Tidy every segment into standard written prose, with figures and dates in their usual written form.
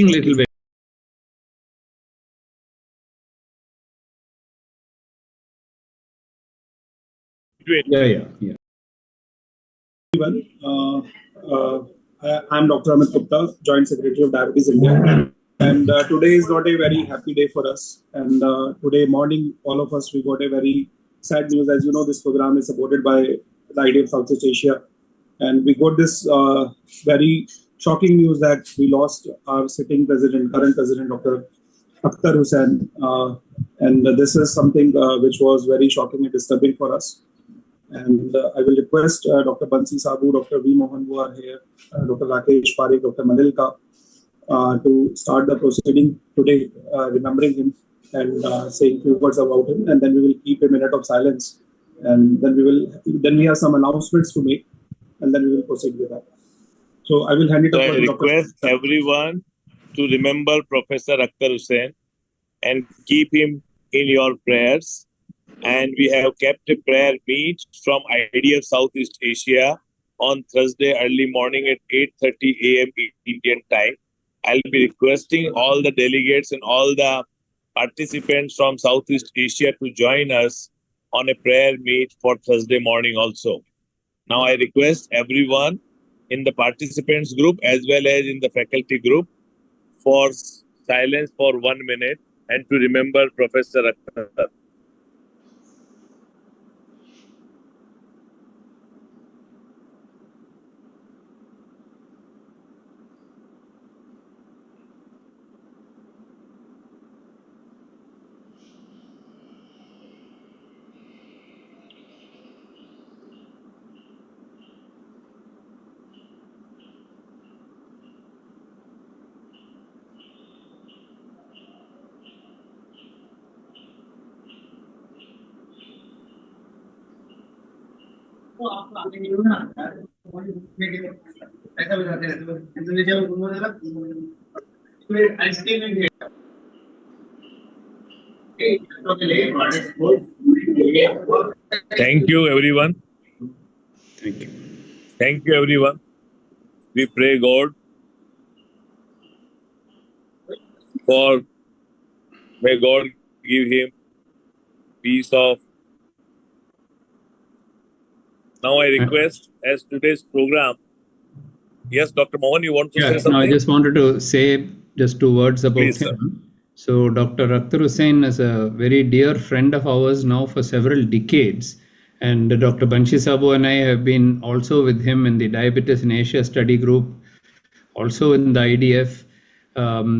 little bit. Yeah. I'm Dr. Amit Gupta, Joint Secretary of Diabetes India. And today is not a very happy day for us. And today morning, all of us, we got a very sad news. As you know, this program is supported by the IDF Southeast Asia. And we got this very shocking news that we lost our sitting president, current president, Dr. Akar Hussein. And this is something which was very shocking and disturbing for us. And I will request Dr. Bansi Sabu, Dr. V. Mohan, who are here, Dr. Rakesh Parikh, Dr. Manilka, to start the proceeding today, remembering him and saying few words about him. And then we will keep a minute of silence. And then we have some announcements to make, and then we will proceed with that. So I will hand it over to Dr. I request everyone to remember Professor Akar Hussein and keep him in your prayers. And we have kept a prayer meet from IDF Southeast Asia on Thursday early morning at 8:30 a.m. Indian time. I'll be requesting all the delegates and all the participants from Southeast Asia to join us on a prayer meet for Thursday morning also. Now I request everyone in the participants group as well as in the faculty group for silence for 1 minute and to remember Professor Akar. Thank you, everyone. Thank you. Thank you, everyone. We pray God may God give him peace of. Now I request, as today's program. Yes, Dr. Mohan, you want to say something? No, I just wanted to say just 2 words about Please, him. sir. So Dr. Akar Hussein is a very dear friend of ours now for several decades. And Dr. Bansi Sabu and I have been also with him in the Diabetes in Asia study group, also in the IDF.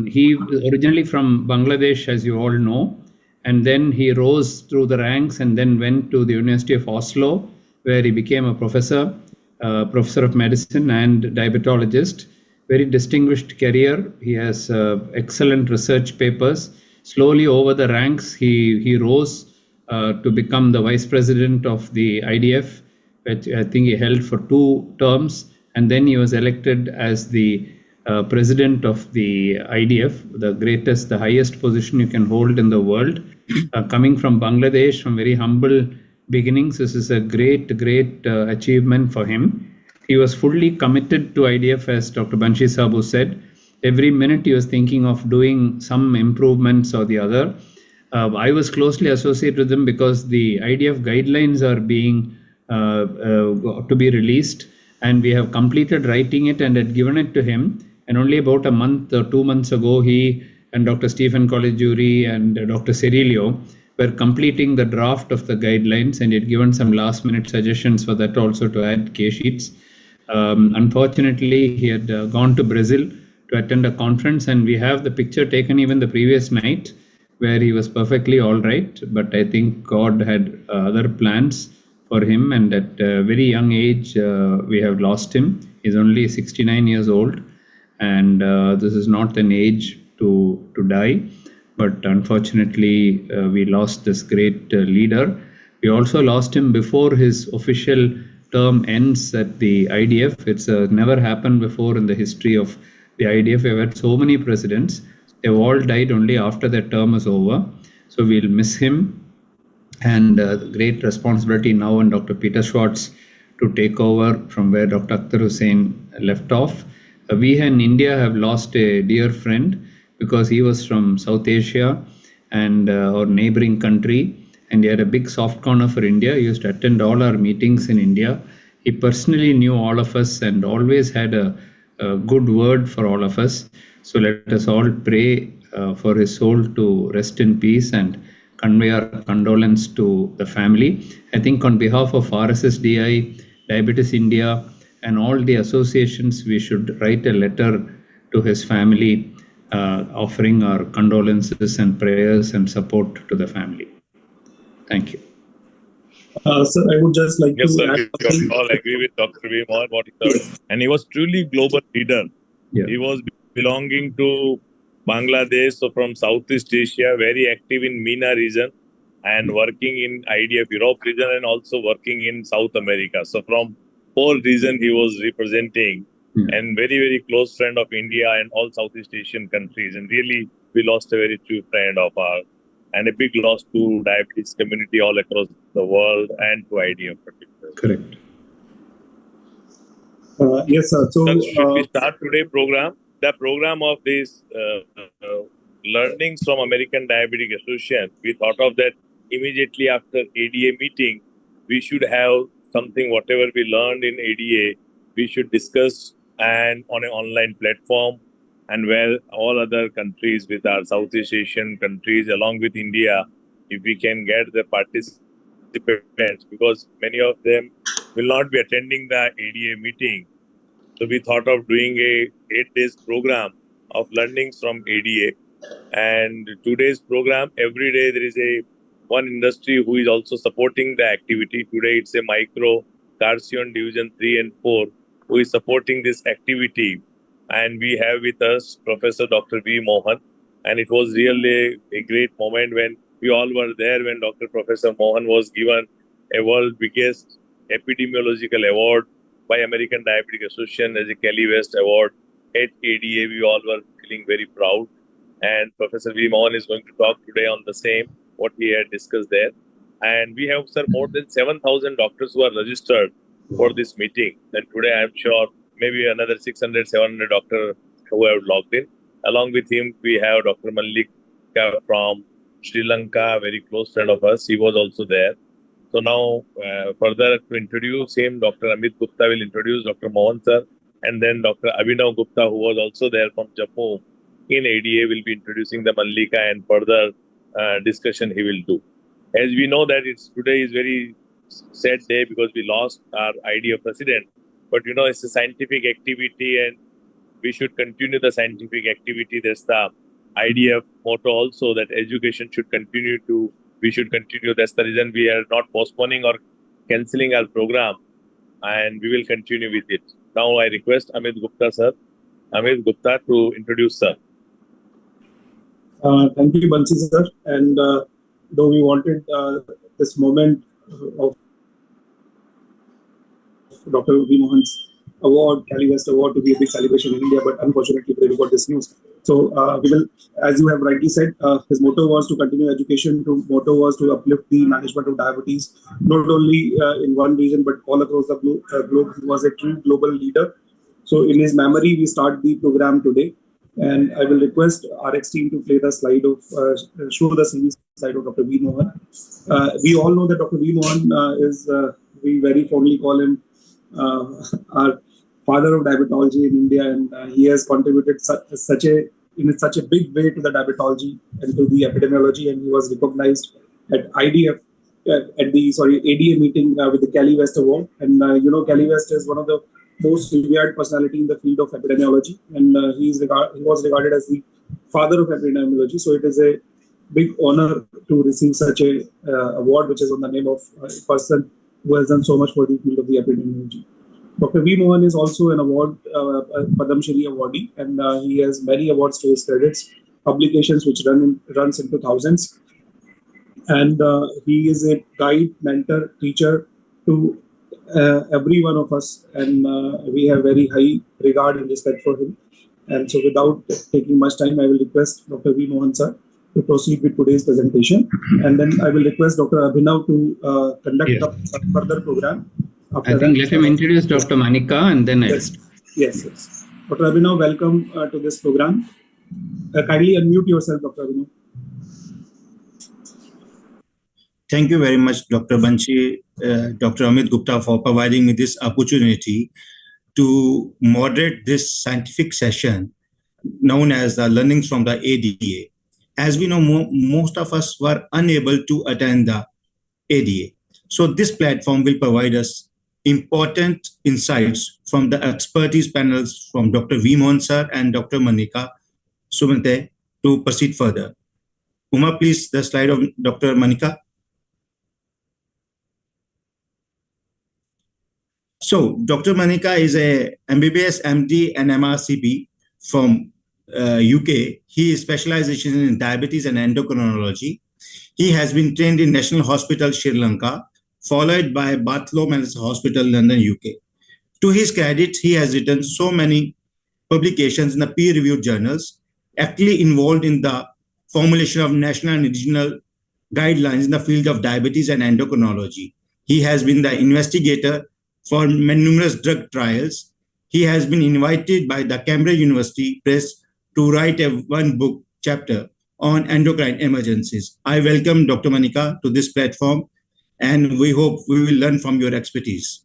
He was originally from Bangladesh, as you all know, and then he rose through the ranks and then went to the University of Oslo, where he became a professor of medicine and diabetologist. Very distinguished career. He has excellent research papers. Slowly over the ranks, he rose to become the vice president of the IDF, which I think he held for 2 terms, and then he was elected as the president of the IDF, the highest position you can hold in the world. Coming from Bangladesh, from very humble beginnings, this is a great achievement for him. He was fully committed to IDF, as Dr. Bansi Sabu said. Every minute he was thinking of doing some improvements or the other. I was closely associated with him because the IDF guidelines are being to be released, and we have completed writing it and had given it to him. And only about a month or 2 months ago, he and Dr. Stephen Colleguri and Dr. Cirilio were completing the draft of the guidelines, and he had given some last-minute suggestions for that also to add K-sheets. Unfortunately, he had gone to Brazil to attend a conference, and we have the picture taken even the previous night where he was perfectly all right. But I think God had other plans for him, and at a very young age, we have lost him. He's only 69 years old, and this is not an age to die. But unfortunately, we lost this great leader. We also lost him before his official term ends at the IDF. It's never happened before in the history of the IDF. We've had so many presidents. They've all died only after their term is over. So we'll miss him. And great responsibility now on Dr. Peter Schwartz to take over from where Dr. Akar Hussein left off. we in India have lost a dear friend because he was from South Asia and our neighboring country, and he had a big soft corner for India. He used to attend all our meetings in India. He personally knew all of us and always had a good word for all of us. So let us all pray for his soul to rest in peace and convey our condolence to the family. I think on behalf of RSSDI, Diabetes India, and all the associations, we should write a letter to his family offering our condolences and prayers and support to the family. Thank you. Sir, I would just like Yes, to sir, add we all agree with Dr. V. Mohan what he said. And he was truly global leader. Yeah. He was belonging to Bangladesh, so from Southeast Asia, very active in MENA region and working in IDF Europe region and also working in South America. So from whole region he was representing and very, very close friend of India and all Southeast Asian countries. And really, we lost a very true friend of ours and a big loss to diabetes community all across the world and to IDF particularly. Correct. Yes, sir. So, should we start today's program? The program of this learnings from American Diabetic Association, we thought of that immediately after ADA meeting, we should have something, whatever we learned in ADA, we should discuss and on an online platform and where all other countries with our Southeast Asian countries along with India, if we can get the participants, because many of them will not be attending the ADA meeting. So we thought of doing a 8 days program of learnings from ADA. And today's program, every day there is a one industry who is also supporting the activity. Today it's a micro Carcion Division 3 and 4 who is supporting this activity. And we have with us Professor Dr. V. Mohan. And it was really a great moment when we all were there when Dr. Professor Mohan was given a world biggest epidemiological award by American Diabetic Association as a Kelly West Award at ADA. We all were feeling very proud. And Professor V. Mohan is going to talk today on the same, what he had discussed there. And we have, sir, more than 7,000 doctors who are registered for this meeting. And today I'm sure maybe another 600, 700 doctors who have logged in. Along with him, we have Dr. Mallika from Sri Lanka, a very close friend of us. He was also there. So now, further to introduce him, Dr. Amit Gupta will introduce Dr. Mohan sir, and then Dr. Abhinav Gupta, who was also there from Jammu in ADA, will be introducing the Mallika and further discussion he will do. As we know that today is very sad day because we lost our IDA president, but you know, it's a scientific activity and we should continue the scientific activity. There's the IDF motto also that education should continue to. We should continue. That's the reason we are not postponing or cancelling our program, and we will continue with it. Now I request Amit Gupta sir, to introduce sir. Thank you, Bansi sir. And though we wanted this moment of Dr. V. Mohan's award, Kelly West Award, to be a big celebration in India, but unfortunately we got this news. So we will, as you have rightly said, his motto was to continue education. Motto was to uplift the management of diabetes, not only in one region but all across the globe. He was a true global leader. So in his memory, we start the program today, and I will request RX team to play the slide of show the series slide of Dr. V. Mohan. We all know that Dr. V. Mohan is we very fondly call him our father of diabetology in India, and he has contributed in such a big way to the diabetology and to the epidemiology, and he was recognized at IDF at the ADA meeting with the Kelly West Award. And you know, Kelly West is one of the most revered personality in the field of epidemiology, and he was regarded as the father of epidemiology. So it is a big honor to receive such a award, which is on the name of a person who has done so much for the field of the epidemiology. Dr. V. Mohan is also an award, Padam Shri awardee, and he has many awards to his credits, publications which runs into thousands. And he is a guide, mentor, teacher to every one of us, and we have very high regard and respect for him. And so without taking much time, I will request Dr. V. Mohan sir to proceed with today's presentation. And then I will request Dr. Abhinav to conduct a further program. I think let him introduce Dr. Manika and then yes. Dr. Abhinav, welcome to this program. Kindly unmute yourself, Dr. Abhinav. Thank you very much, Dr. Banshi, Dr. Amit Gupta, for providing me this opportunity to moderate this scientific session known as the Learnings from the ADA. As we know, most of us were unable to attend the ADA. So this platform will provide us important insights from the expertise panels from Dr. V. Mohan sir and Dr. Manika Sumante to proceed further. Uma, please, the slide of Dr. Manika. So Dr. Manika is a MBBS, MD, and MRCP from UK. His specialization in diabetes and endocrinology. He has been trained in National Hospital, Sri Lanka, followed by Bartholomew Men's Hospital, London, UK. To his credit, he has written so many publications in the peer-reviewed journals, actively involved in the formulation of national and regional guidelines in the field of diabetes and endocrinology. He has been the investigator for numerous drug trials. He has been invited by the Cambridge University Press to write a one-book chapter on endocrine emergencies. I welcome Dr. Manika to this platform, and we hope we will learn from your expertise.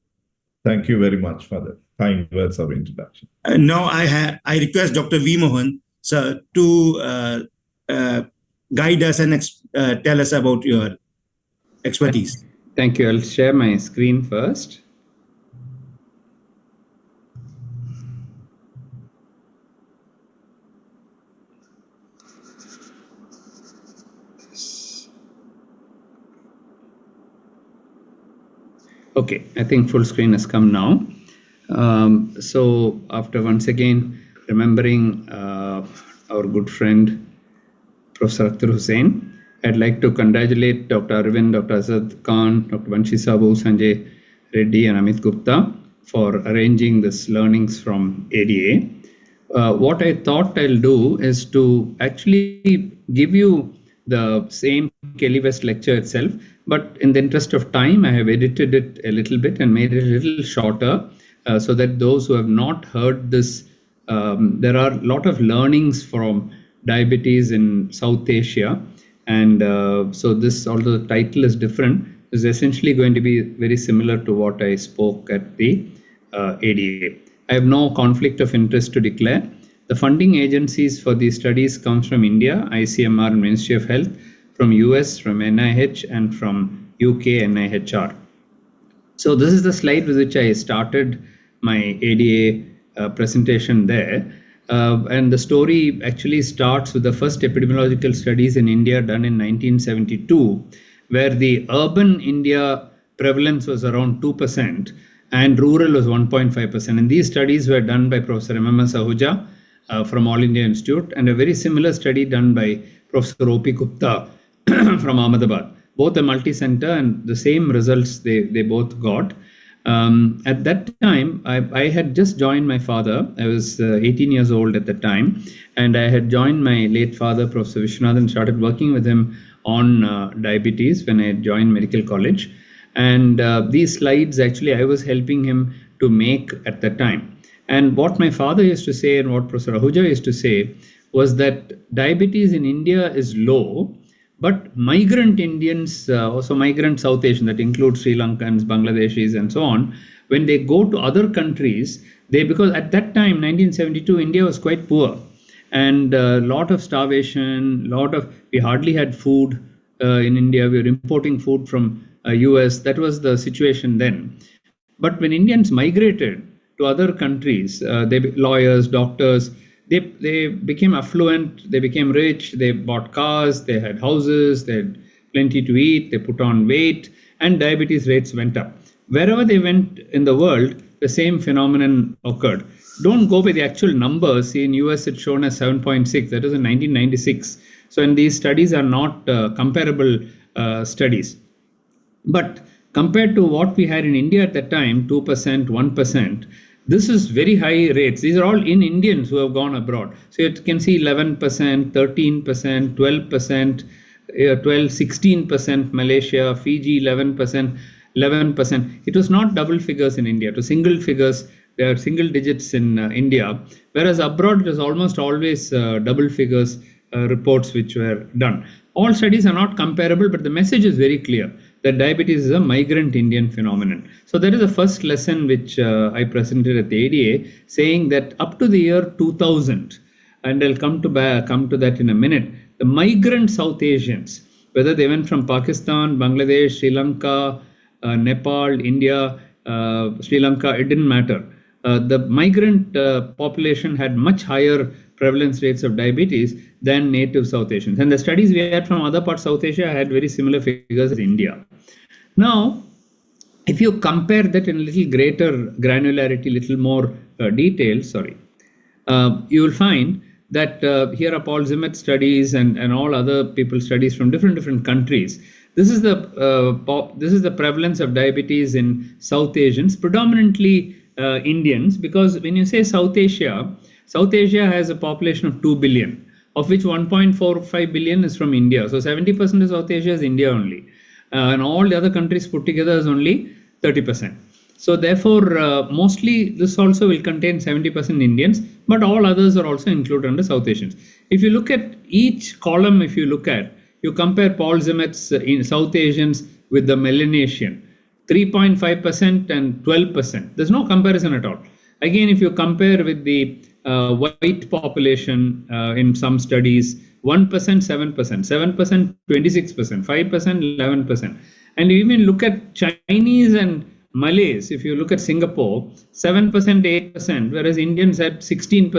Thank you very much for the kind words of introduction. Now I request Dr. V. Mohan, sir, to guide us and tell us about your expertise. Thank you. I'll share my screen first. Okay, I think full screen has come now. So after once again remembering our good friend Professor Akar Hussein, I'd like to congratulate Dr. Arvind, Dr. Azad Khan, Dr. Banshi Sabu, Sanjay Reddy, and Amit Gupta for arranging this learnings from ADA. What I thought I'll do is to actually give you the same Kelly West lecture itself, but in the interest of time, I have edited it a little bit and made it a little shorter so that those who have not heard this, there are a lot of learnings from diabetes in South Asia. And so this, although the title is different, is essentially going to be very similar to what I spoke at the ADA. I have no conflict of interest to declare. The funding agencies for these studies comes from India, ICMR and Ministry of Health, from US, from NIH, and from UK NIHR. So this is the slide with which I started my ADA presentation there. And the story actually starts with the first epidemiological studies in India done in 1972, where the urban India prevalence was around 2% and rural was 1.5%. And these studies were done by Professor M.M.S. Ahuja from All India Institute, and a very similar study done by Professor O.P. Gupta from Ahmedabad. Both are multi-center and the same results they both got. At that time, I had just joined my father. I was 18 years old at the time, and I had joined my late father, Professor Vishwanathan, and started working with him on diabetes when I had joined medical college. And these slides, actually, I was helping him to make at the time. And what my father used to say and what Professor Ahuja used to say was that diabetes in India is low, but migrant Indians, also migrant South Asian, that includes Sri Lankans, Bangladeshis, and so on, when they go to other countries, because at that time, 1972, India was quite poor, and a lot of starvation, we hardly had food in India. We were importing food from US. That was the situation then. But when Indians migrated to other countries, lawyers, doctors, they became affluent, they became rich, they bought cars, they had houses, they had plenty to eat, they put on weight, and diabetes rates went up. Wherever they went in the world, the same phenomenon occurred. Don't go by the actual numbers. See, in US it's shown as 7.6, that was in 1996. So, and these studies are not comparable studies. But compared to what we had in India at that time, 2%, 1%, this is very high rates. These are all in Indians who have gone abroad. So you can see 11%, 13%, 12%, 16% Malaysia, Fiji 11%, 11%. It was not double figures in India. It was single figures They are single digits in India, whereas abroad it is almost always double figures reports which were done. All studies are not comparable, but the message is very clear that diabetes is a migrant Indian phenomenon. So that is the first lesson which I presented at the ADA, saying that up to the year 2000, and I'll come to that in a minute, the migrant South Asians, whether they went from Pakistan, Bangladesh, Sri Lanka, Nepal, India, Sri Lanka, it didn't matter. The migrant population had much higher prevalence rates of diabetes than native South Asians. And the studies we had from other parts of South Asia had very similar figures as India. Now, if you compare that in a little greater granularity, little more detail, you will find that here are Paul Zimmet studies and all other people studies from different countries. This is the prevalence of diabetes in South Asians, predominantly Indians, because when you say South Asia has a population of 2 billion, of which 1.45 billion is from India. So 70% of South Asia is India only. And all the other countries put together is only 30%. So therefore, mostly this also will contain 70% Indians, but all others are also included under South Asians. If you look at each column, you compare Paul Zimmet's in South Asians with the Melanesian, 3.5% and 12%. There's no comparison at all. Again, if you compare with the white population in some studies, 1%, 7%, 7%, 26%, 5%, 11%. And even look at Chinese and Malays, if you look at Singapore, 7%, 8%, whereas Indians had 16%,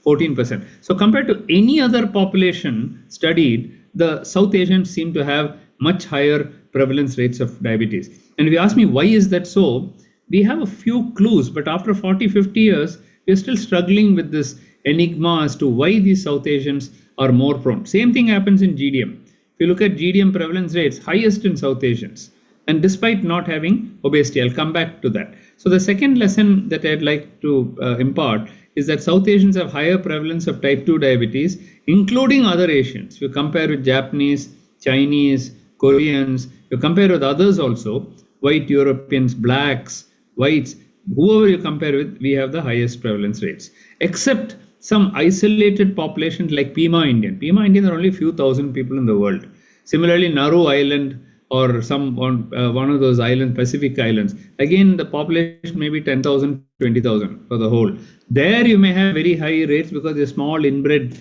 14%. So compared to any other population studied, the South Asians seem to have much higher prevalence rates of diabetes. And if you ask me why is that so, we have a few clues, but after 40, 50 years, we're still struggling with this enigma as to why these South Asians are more prone. Same thing happens in GDM. If you look at GDM prevalence rates, highest in South Asians, and despite not having obesity. I'll come back to that. So the second lesson that I'd like to impart is that South Asians have higher prevalence of type 2 diabetes, including other Asians. If you compare with Japanese, Chinese, Koreans, you compare with others also, white Europeans, blacks, whites, whoever you compare with, we have the highest prevalence rates, except some isolated populations like Pima Indian. Pima Indian are only a few thousand people in the world. Similarly, Nauru Island or one of those islands, Pacific islands, again the population may be 10,000, 20,000 for the whole. There you may have very high rates because they're small inbred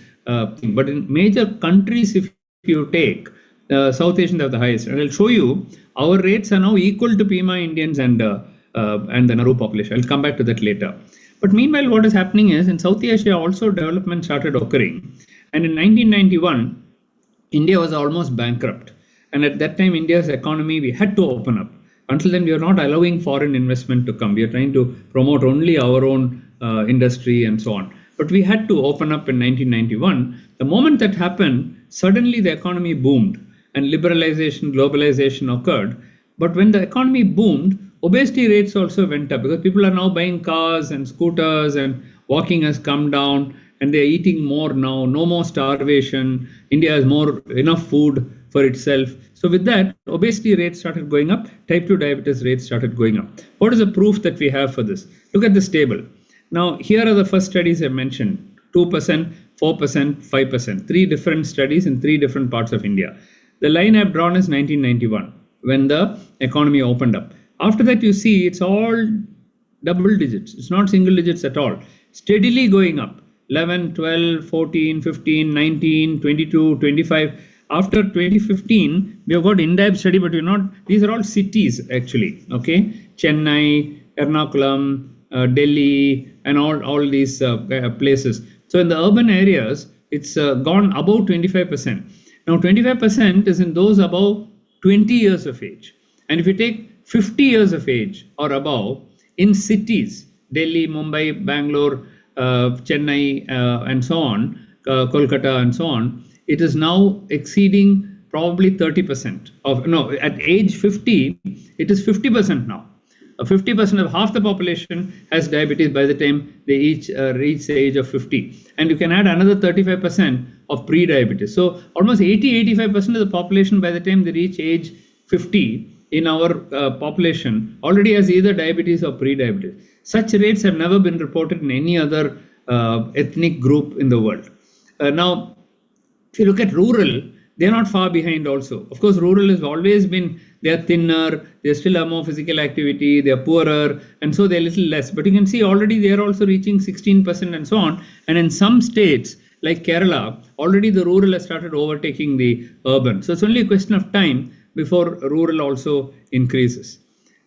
thing. But in major countries, if you take, South Asians have the highest. And I'll show you, our rates are now equal to Pima Indians and the Nauru population. I'll come back to that later. But meanwhile, what is happening is in South Asia also development started occurring. And in 1991, India was almost bankrupt. And at that time, India's economy, we had to open up. Until then, we are not allowing foreign investment to come. We are trying to promote only our own industry and so on. But we had to open up in 1991. The moment that happened, suddenly the economy boomed and liberalization, globalization occurred. But when the economy boomed, obesity rates also went up because people are now buying cars and scooters and walking has come down and they're eating more now, no more starvation. India has enough food for itself. So with that, obesity rates started going up, type 2 diabetes rates started going up. What is the proof that we have for this? Look at this table. Now, here are the first studies I mentioned, 2%, 4%, 5%, 3 different studies in 3 different parts of India. The line I've drawn is 1991, when the economy opened up. After that, you see it's all double digits. It's not single digits at all. Steadily going up, 11, 12, 14, 15, 19, 22, 25. After 2015, we have got INDIAB study, but these are all cities actually, okay? Chennai, Ernakulam, Delhi, and all these places. So in the urban areas, it's gone above 25%. Now 25% is in those above 20 years of age. And if you take 50 years of age or above, in cities, Delhi, Mumbai, Bangalore, Chennai, and so on, Kolkata and so on, it is now exceeding probably 30% at age 50, it is 50% now. 50% of half the population has diabetes by the time they each reach the age of 50. And you can add another 35% of pre-diabetes. So almost 80-85% of the population by the time they reach age 50 in our population already has either diabetes or pre-diabetes. Such rates have never been reported in any other ethnic group in the world. Now, if you look at rural, they're not far behind also. Of course, rural has always been, they're thinner, they still have more physical activity, they're poorer, and so they're a little less. But you can see already they're also reaching 16% and so on. And in some states, like Kerala, already the rural has started overtaking the urban. So it's only a question of time before rural also increases.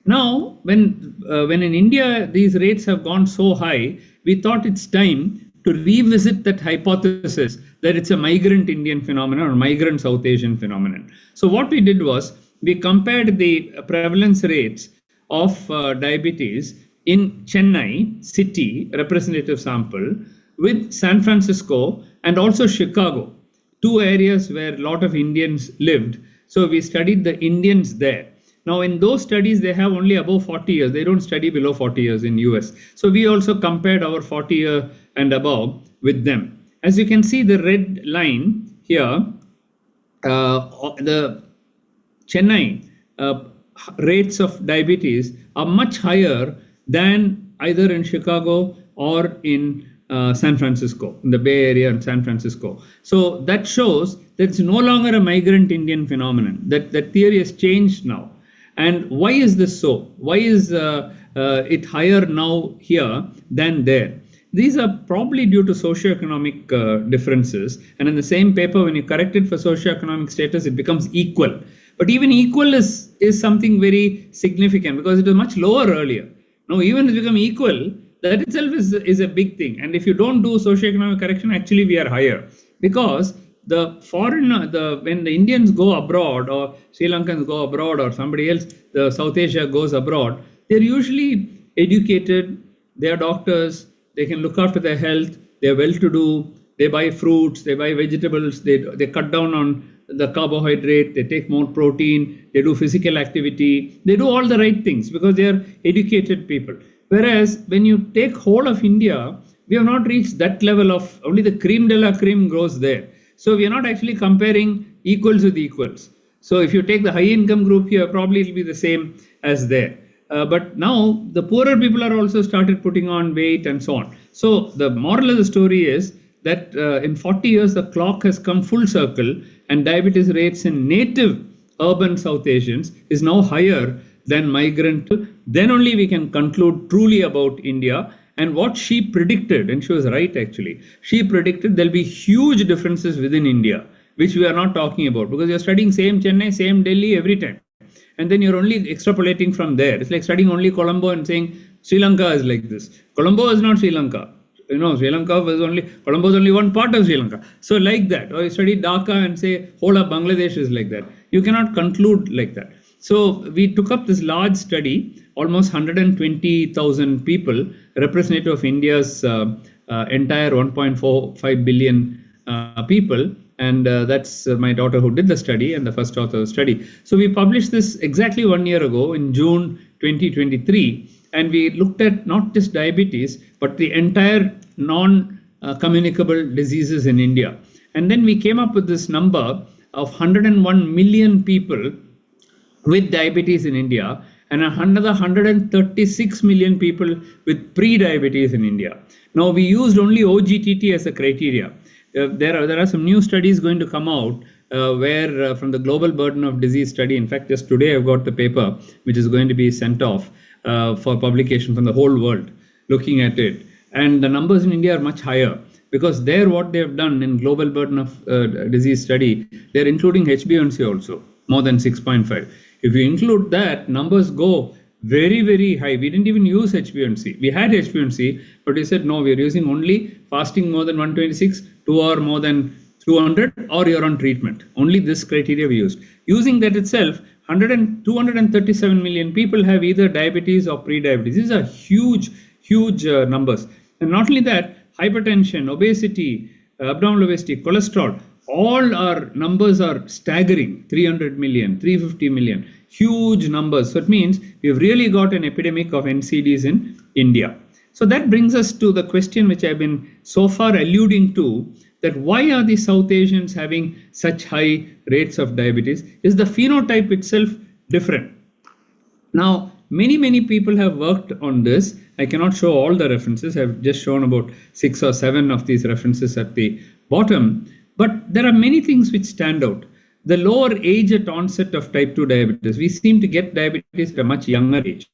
Now, when in India these rates have gone so high, we thought it's time to revisit that hypothesis that it's a migrant Indian phenomenon or migrant South Asian phenomenon. So what we did was we compared the prevalence rates of diabetes in Chennai city, representative sample, with San Francisco and also Chicago, two areas where a lot of Indians lived. So we studied the Indians there. Now, in those studies, they have only above 40 years. They don't study below 40 years in US. So we also compared our 40 year and above with them. As you can see, the red line here, the Chennai rates of diabetes are much higher than either in Chicago or in San Francisco, in the Bay Area and San Francisco. So that shows that it's no longer a migrant Indian phenomenon. That theory has changed now. And why is this so? Why is it higher now here than there? These are probably due to socioeconomic differences. And in the same paper, when you correct it for socioeconomic status, it becomes equal. But even equal is something very significant because it was much lower earlier. Now, even if it becomes equal, that itself is a big thing. And if you don't do socioeconomic correction, actually we are higher. Because when the Indians go abroad or Sri Lankans go abroad or somebody else, the South Asia goes abroad, they're usually educated, they're doctors, they can look after their health, they're well-to-do, they buy fruits, they buy vegetables, they cut down on the carbohydrate, they take more protein, they do physical activity, they do all the right things because they are educated people. Whereas when you take whole of India, we have not reached that level of, only the cream de la cream grows there. So we are not actually comparing equals with equals. So if you take the high income group here, probably it will be the same as there. But now the poorer people are also started putting on weight and so on. So the moral of the story is that in 40 years, the clock has come full circle and diabetes rates in native urban South Asians is now higher than migrant. Then only we can conclude truly about India. And what she predicted, and she was right actually, she predicted there'll be huge differences within India, which we are not talking about because you're studying same Chennai, same Delhi every time. And then you're only extrapolating from there. It's like studying only Colombo and saying Sri Lanka is like this. Colombo is not Sri Lanka. You know, Colombo is only one part of Sri Lanka. So like that, or you study Dhaka and say whole of Bangladesh is like that. You cannot conclude like that. So we took up this large study, almost 120,000 people, representative of India's entire 1.45 billion people. And that's my daughter who did the study and the first author of the study. So we published this exactly 1 year ago in June 2023. And we looked at not just diabetes, but the entire non-communicable diseases in India. And then we came up with this number of 101 million people with diabetes in India and another 136 million people with pre-diabetes in India. Now we used only OGTT as a criteria. There are some new studies going to come out where from the Global Burden of Disease study, in fact just today I've got the paper which is going to be sent off for publication from the whole world looking at it. And the numbers in India are much higher because there what they have done in Global Burden of Disease study, they're including HbA1c also, more than 6.5. If you include that, numbers go very, very high. We didn't even use HbA1c. We had HbA1c, but we said, no, we're using only fasting more than 126, 2 or more than 200, or you're on treatment. Only this criteria we used. Using that itself, 237 million people have either diabetes or pre-diabetes. These are huge, huge numbers. And not only that, hypertension, obesity, abdominal obesity, cholesterol, all our numbers are staggering, 300 million, 350 million, huge numbers. So it means we've really got an epidemic of NCDs in India. So that brings us to the question which I've been so far alluding to, that why are the South Asians having such high rates of diabetes? Is the phenotype itself different? Now, many people have worked on this. I cannot show all the references. I've just shown about 6 or 7 of these references at the bottom. But there are many things which stand out. The lower age at onset of type 2 diabetes. We seem to get diabetes at a much younger age.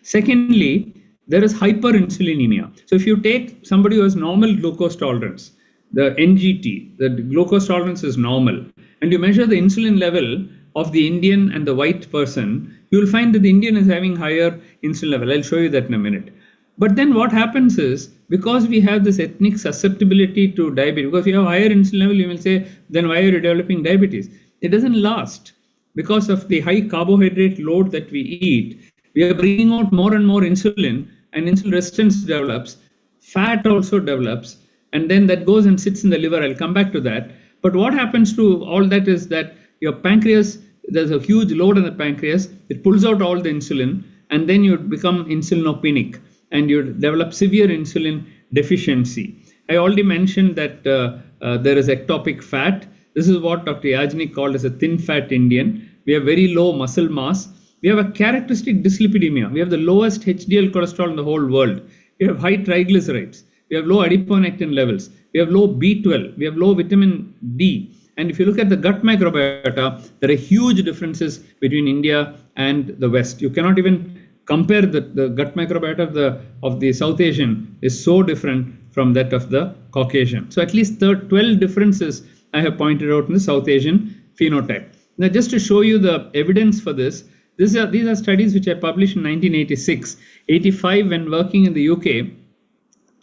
Secondly, there is hyperinsulinemia. So if you take somebody who has normal glucose tolerance, the NGT, the glucose tolerance is normal, and you measure the insulin level of the Indian and the white person, you will find that the Indian is having higher insulin level. I'll show you that in a minute. But then what happens is, because we have this ethnic susceptibility to diabetes, because you have higher insulin level, you will say, then why are you developing diabetes? It doesn't last because of the high carbohydrate load that we eat. We are bringing out more and more insulin, and insulin resistance develops, fat also develops, and then that goes and sits in the liver. I'll come back to that. But what happens to all that is that your pancreas, there's a huge load on the pancreas, it pulls out all the insulin, and then you become insulinopenic and you develop severe insulin deficiency. I already mentioned that there is ectopic fat. This is what Dr. Yajnik called as a thin fat Indian. We have very low muscle mass. We have a characteristic dyslipidemia. We have the lowest HDL cholesterol in the whole world. We have high triglycerides. We have low adiponectin levels. We have low B12. We have low vitamin D. And if you look at the gut microbiota, there are huge differences between India and the West. You cannot even compare the gut microbiota of the South Asian is so different from that of the Caucasian. So at least 12 differences I have pointed out in the South Asian phenotype. Now, just to show you the evidence for this, these are studies which I published in 1986. 85, when working in the UK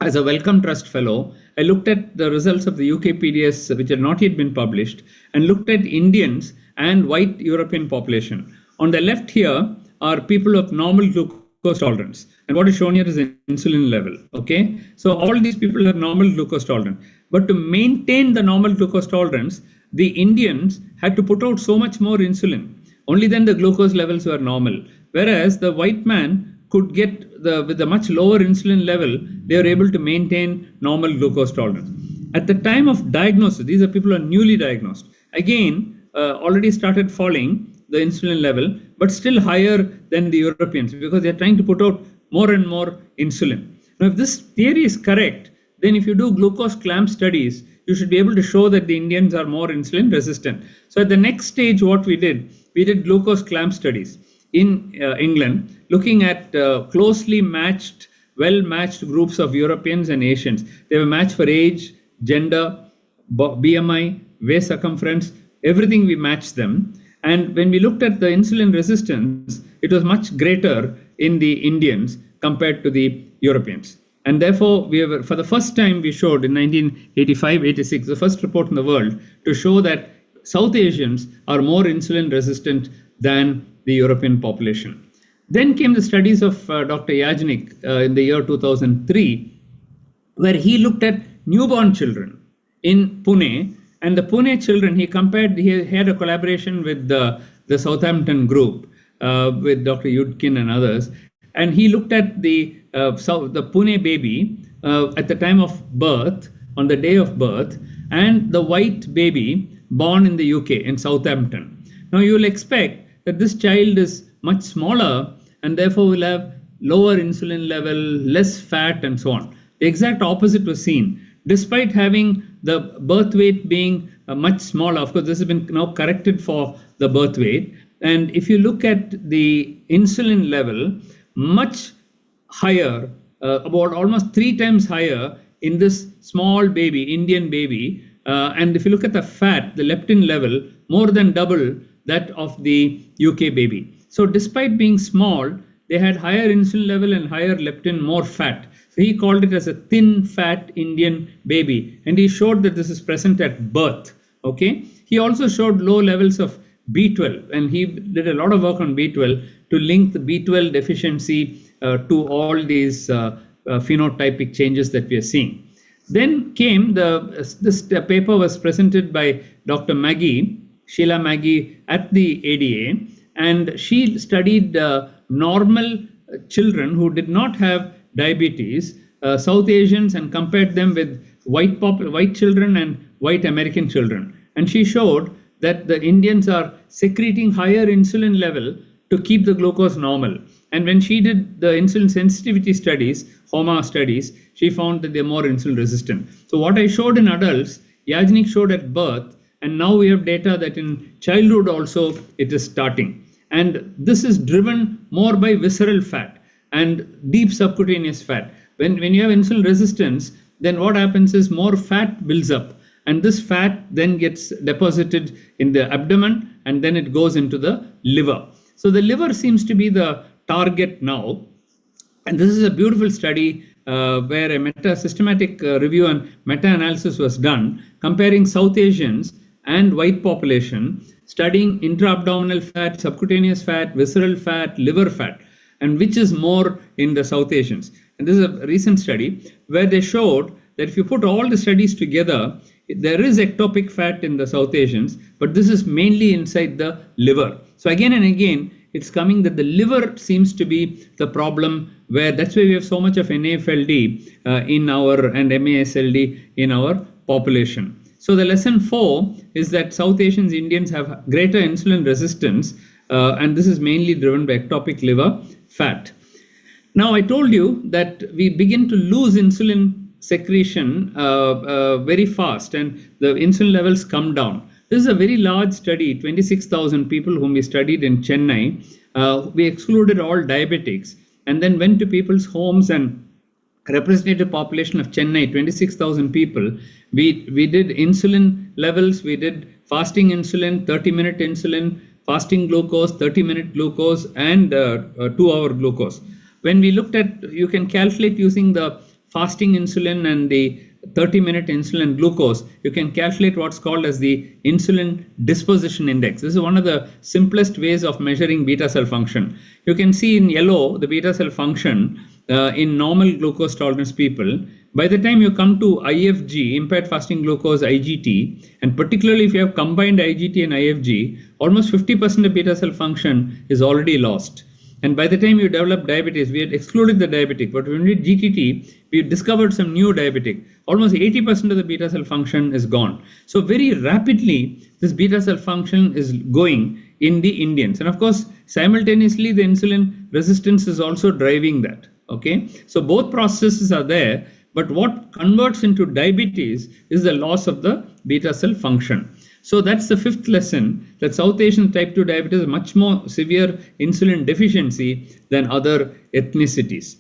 as a Wellcome Trust Fellow, I looked at the results of the UK PDS, which had not yet been published, and looked at Indians and white European population. On the left here are people of normal glucose tolerance, and what is shown here is the insulin level. Okay, so all these people have normal glucose tolerance, but to maintain the normal glucose tolerance, the Indians had to put out so much more insulin. Only then the glucose levels were normal, whereas the white man could get with a much lower insulin level, they were able to maintain normal glucose tolerance. At the time of diagnosis, these are people who are newly diagnosed, again already started falling the insulin level, but still higher than the Europeans, because they're trying to put out more and more insulin. Now, if this theory is correct, then if you do glucose clamp studies, you should be able to show that the Indians are more insulin resistant. So at the next stage, what we did glucose clamp studies in England, looking at closely matched, well-matched groups of Europeans and Asians. They were matched for age, gender, BMI, waist circumference, everything we matched them. And when we looked at the insulin resistance, it was much greater in the Indians compared to the Europeans. And therefore, for the first time, we showed in 1985-86, the first report in the world, to show that South Asians are more insulin resistant than the European population. Then came the studies of Dr. Yajnik in the year 2003, where he looked at newborn children in Pune. And the Pune children, he had a collaboration with the Southampton group, with Dr. Yudkin and others. And he looked at the Pune baby at the time of birth, on the day of birth, and the white baby born in the UK, in Southampton. Now, you will expect that this child is much smaller and therefore will have lower insulin level, less fat, and so on. The exact opposite was seen. Despite having the birth weight being much smaller, of course, this has been now corrected for the birth weight. And if you look at the insulin level, much higher, about almost 3 times higher in this small baby, Indian baby. And if you look at the fat, the leptin level, more than double that of the UK baby. So despite being small, they had higher insulin level and higher leptin, more fat. So he called it as a thin fat Indian baby. And he showed that this is present at birth. Okay. He also showed low levels of B12, and he did a lot of work on B12 to link the B12 deficiency to all these phenotypic changes that we are seeing. Then came this paper was presented by Dr. Sheila Maggie at the ADA, and she studied normal children who did not have diabetes, South Asians, and compared them with white children and white American children. And she showed that the Indians are secreting higher insulin level to keep the glucose normal. And when she did the insulin sensitivity studies, HOMA studies, she found that they're more insulin resistant. So what I showed in adults, Yajnik showed at birth, and now we have data that in childhood also it is starting. And this is driven more by visceral fat and deep subcutaneous fat. When you have insulin resistance, then what happens is more fat builds up, and this fat then gets deposited in the abdomen, and then it goes into the liver. So the liver seems to be the target now, and this is a beautiful study where a systematic review and meta-analysis was done comparing South Asians and white population, studying intra-abdominal fat, subcutaneous fat, visceral fat, liver fat, and which is more in the South Asians. And this is a recent study where they showed that if you put all the studies together, there is ectopic fat in the South Asians, but this is mainly inside the liver. So again and again, it's coming that the liver seems to be the problem, where that's why we have so much of NAFLD in our and MASLD in our population. So the lesson 4 is that South Asians, Indians have greater insulin resistance, and this is mainly driven by ectopic liver fat. Now I told you that we begin to lose insulin secretion very fast, and the insulin levels come down. This is a very large study, 26,000 people whom we studied in Chennai. We excluded all diabetics and then went to people's homes and representative population of Chennai, 26,000 people. We did insulin levels, we did fasting insulin, 30-minute insulin, fasting glucose, 30-minute glucose, and 2-hour glucose. When we looked at, you can calculate using the fasting insulin and the 30-minute insulin glucose, you can calculate what's called as the insulin disposition index. This is one of the simplest ways of measuring beta cell function. You can see in yellow the beta cell function in normal glucose tolerance people. By the time you come to IFG, impaired fasting glucose, IGT, and particularly if you have combined IGT and IFG, almost 50% of beta cell function is already lost. And by the time you develop diabetes, we had excluded the diabetic, but when we did GTT, we discovered some new diabetic. Almost 80% of the beta cell function is gone. So very rapidly, this beta cell function is going in the Indians. And of course, simultaneously, the insulin resistance is also driving that. Okay, so both processes are there, but what converts into diabetes is the loss of the beta cell function. So that's the 5th lesson, that South Asian type 2 diabetes is much more severe insulin deficiency than other ethnicities.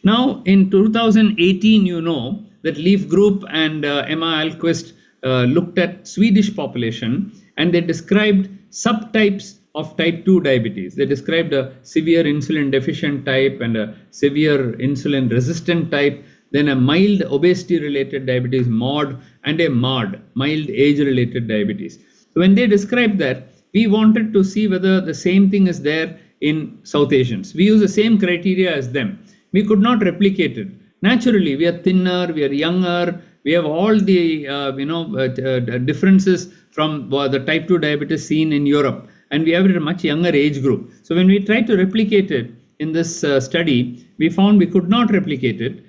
Now in 2018, you know that Leaf Group and Emma Alquist looked at Swedish population, and they described subtypes of type 2 diabetes. They described a severe insulin deficient type and a severe insulin resistant type, then a mild obesity related diabetes, MOD, and a MARD, mild age related diabetes. So when they described that, we wanted to see whether the same thing is there in South Asians. We use the same criteria as them. We could not replicate it. Naturally, we are thinner, we are younger, we have all the differences from the type 2 diabetes seen in Europe, and we have it at a much younger age group. So when we tried to replicate it in this study, we found we could not replicate it.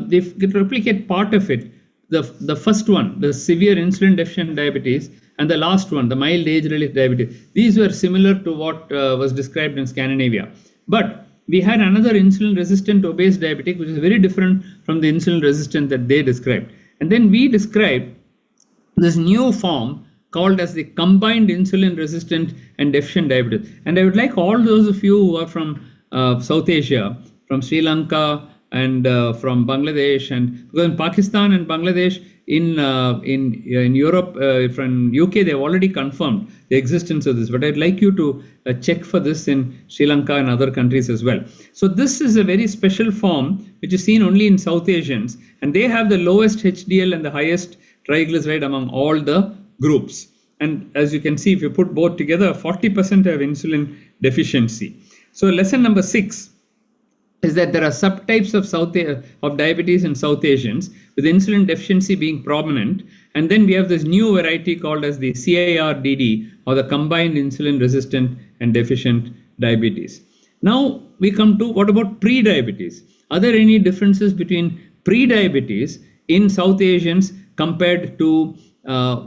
They could replicate part of it, the first one, the severe insulin deficient diabetes, and the last one, the mild age-related diabetes. These were similar to what was described in Scandinavia. But we had another insulin-resistant obese diabetic, which is very different from the insulin-resistant that they described. And then we described this new form called as the combined insulin-resistant and deficient diabetes. And I would like all those of you who are from South Asia, from Sri Lanka, and from Bangladesh, and because in Pakistan and Bangladesh, in Europe, from UK, they've already confirmed the existence of this. But I'd like you to check for this in Sri Lanka and other countries as well. So this is a very special form which is seen only in South Asians, and they have the lowest HDL and the highest triglyceride among all the groups. And as you can see, if you put both together, 40% have insulin deficiency. So lesson number 6 is that there are subtypes of diabetes in South Asians, with insulin deficiency being prominent. And then we have this new variety called as the CIRDD, or the combined insulin resistant and deficient diabetes. Now we come to, what about pre-diabetes? Are there any differences between pre-diabetes in South Asians compared to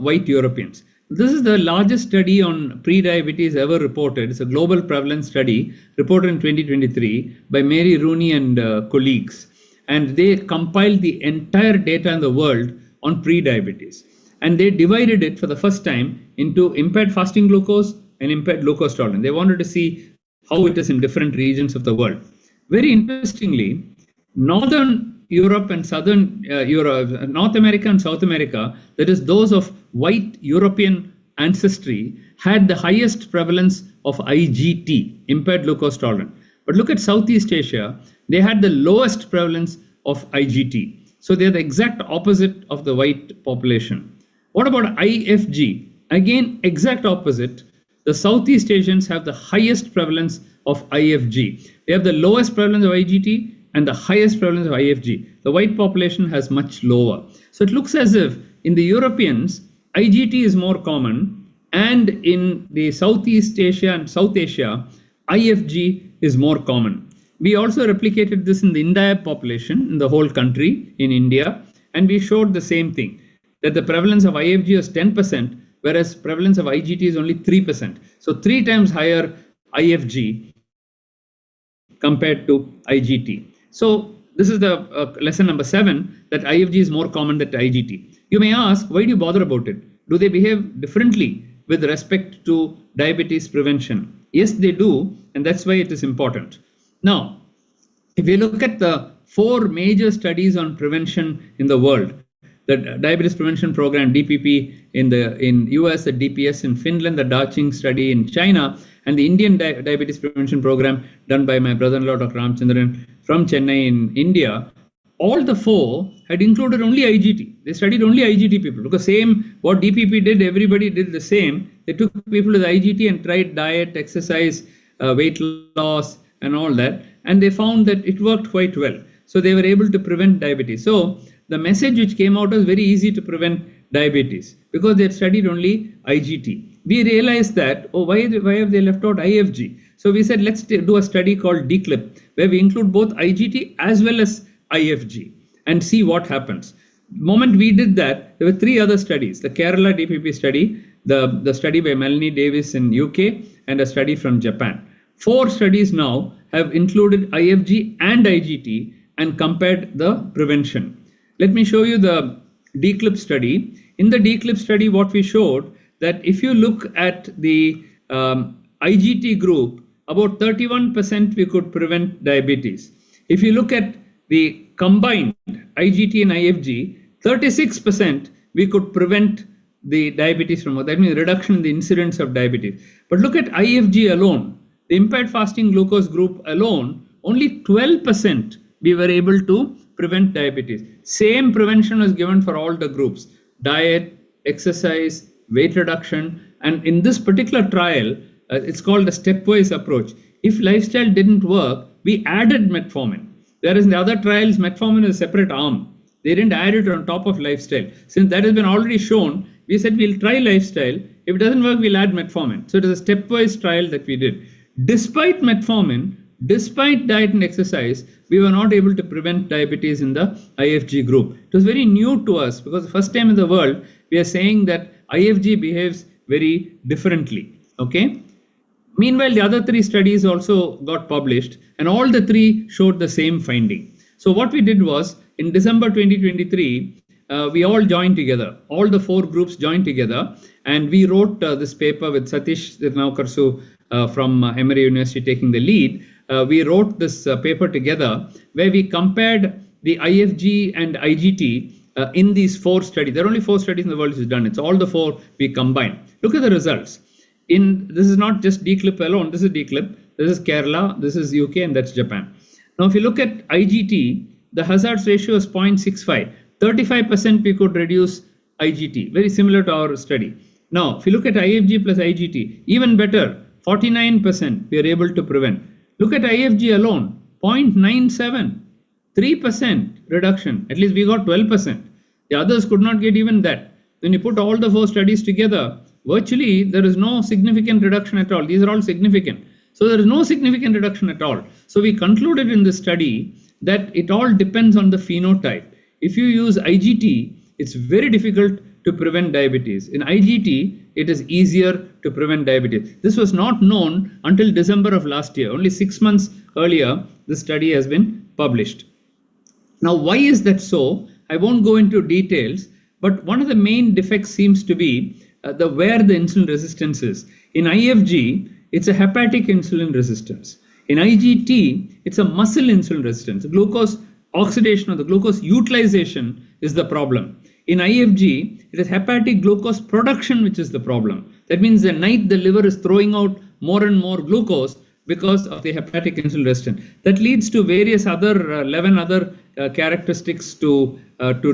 white Europeans? This is the largest study on pre-diabetes ever reported. It's a global prevalence study reported in 2023 by Mary Rooney and colleagues. And they compiled the entire data in the world on pre-diabetes. And they divided it for the first time into impaired fasting glucose and impaired glucose tolerance. They wanted to see how it is in different regions of the world. Very interestingly, Northern Europe and Southern Europe, North America and South America, that is those of white European ancestry, had the highest prevalence of IGT, impaired glucose tolerance. But look at Southeast Asia, they had the lowest prevalence of IGT. So they're the exact opposite of the white population. What about IFG? Again, exact opposite. The Southeast Asians have the highest prevalence of IFG. They have the lowest prevalence of IGT and the highest prevalence of IFG. The white population has much lower. So it looks as if in the Europeans, IGT is more common, and in the Southeast Asia and South Asia, IFG is more common. We also replicated this in the Indian population in the whole country in India, and we showed the same thing, that the prevalence of IFG was 10%, whereas prevalence of IGT is only 3%. So 3 times higher IFG compared to IGT. So this is the lesson number 7, that IFG is more common than IGT. You may ask, why do you bother about it? Do they behave differently with respect to diabetes prevention? Yes, they do, and that's why it is important. Now, if you look at the 4 major studies on prevention in the world, the Diabetes Prevention Program, DPP, in US, the DPS in Finland, the Daching study in China, and the Indian Diabetes Prevention Program done by my brother-in-law, Dr. Ramchandran, from Chennai in India, all the 4 had included only IGT. They studied only IGT people, because same what DPP did, everybody did the same. They took people with IGT and tried diet, exercise, weight loss, and all that, and they found that it worked quite well. So they were able to prevent diabetes. So the message which came out was very easy to prevent diabetes, because they had studied only IGT. We realized that, why have they left out IFG? So we said, let's do a study called DCLIP, where we include both IGT as well as IFG and see what happens. The moment we did that, there were 3 other studies: the Kerala DPP study, the study by Melanie Davis in UK, and a study from Japan. 4 studies now have included IFG and IGT and compared the prevention. Let me show you the DCLIP study. In the DCLIP study, what we showed, that if you look at the IGT group, about 31% we could prevent diabetes. If you look at the combined IGT and IFG, 36% we could prevent the diabetes from, that means reduction in the incidence of diabetes. But look at IFG alone, the impaired fasting glucose group alone, only 12% we were able to prevent diabetes. Same prevention was given for all the groups: diet, exercise, weight reduction. And in this particular trial, it's called a stepwise approach. If lifestyle didn't work, we added metformin. Whereas in the other trials, metformin is a separate arm. They didn't add it on top of lifestyle. Since that has been already shown, we said we'll try lifestyle. If it doesn't work, we'll add metformin. So it is a stepwise trial that we did. Despite metformin, despite diet and exercise, we were not able to prevent diabetes in the IFG group. It was very new to us, because the first time in the world, we are saying that IFG behaves very differently. Okay. Meanwhile, the other 3 studies also got published, and all the 3 showed the same finding. So what we did was, in December 2023, we all joined together. All the 4 groups joined together, and we wrote this paper with Satish Tirnaukarsu from Emory University taking the lead. We wrote this paper together, where we compared the IFG and IGT in these 4 studies. There are only 4 studies in the world which is done. It's all the 4 we combined. Look at the results. This is not just DCLIP alone. This is DCLIP. This is Kerala. This is UK, and that's Japan. Now, if you look at IGT, the hazards ratio is 0.65. 35% we could reduce IGT. Very similar to our study. Now, if you look at IFG plus IGT, even better, 49% we are able to prevent. Look at IFG alone, 0.97, 3% reduction. At least we got 12%. The others could not get even that. When you put all the 4 studies together, virtually there is no significant reduction at all. These are all significant. So there is no significant reduction at all. So we concluded in this study that it all depends on the phenotype. If you use IGT, it's very difficult to prevent diabetes. In IGT, it is easier to prevent diabetes. This was not known until December of last year. Only 6 months earlier, this study has been published. Now, why is that so? I won't go into details, but one of the main defects seems to be where the insulin resistance is. In IFG, it's a hepatic insulin resistance. In IGT, it's a muscle insulin resistance. Glucose oxidation or the glucose utilization is the problem. In IFG, it is hepatic glucose production which is the problem. That means the night the liver is throwing out more and more glucose because of the hepatic insulin resistance. That leads to various other 11 other characteristics to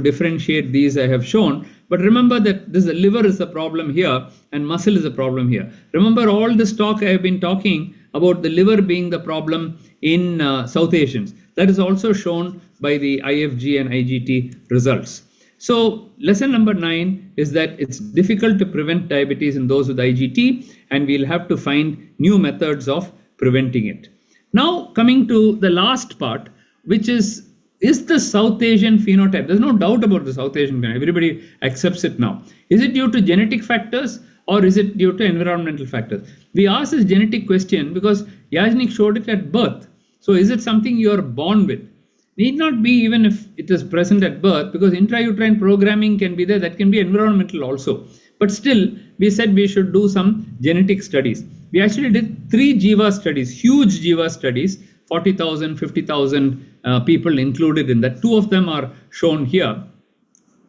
differentiate these I have shown. But remember that the liver is the problem here and muscle is the problem here. Remember all this talk I have been talking about the liver being the problem in South Asians. That is also shown by the IFG and IGT results. So lesson number 9 is that it's difficult to prevent diabetes in those with IGT, and we'll have to find new methods of preventing it. Now coming to the last part, which is the South Asian phenotype? There's no doubt about the South Asian phenotype. Everybody accepts it now. Is it due to genetic factors or is it due to environmental factors? We asked this genetic question because Yajnik showed it at birth. So is it something you are born with? Need not be even if it is present at birth, because intrauterine programming can be there. That can be environmental also. But still, we said we should do some genetic studies. We actually did 3 Jiva studies, huge Jiva studies, 40,000, 50,000 people included in that. 2 of them are shown here.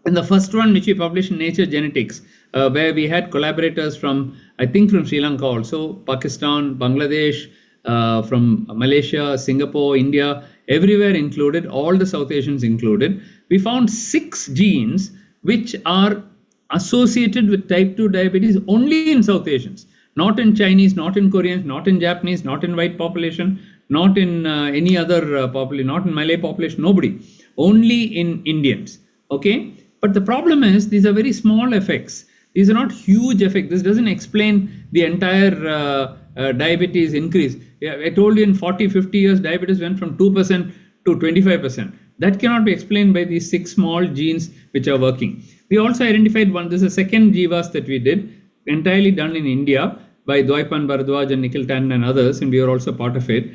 And the first one, which we published in Nature Genetics, where we had collaborators from, I think from Sri Lanka also, Pakistan, Bangladesh, from Malaysia, Singapore, India, everywhere included, all the South Asians included. We found 6 genes which are associated with type 2 diabetes only in South Asians, not in Chinese, not in Koreans, not in Japanese, not in white population, not in any other population, not in Malay population, nobody, only in Indians. Okay, but the problem is these are very small effects. These are not huge effects. This doesn't explain the entire diabetes increase. Yeah, I told you in 40, 50 years, diabetes went from 2% to 25%. That cannot be explained by these 6 small genes which are working. We also identified one, this is a second Jivas that we did, entirely done in India by Dwaipan Bharadwaj and Nikhil Tan and others, and we are also part of it,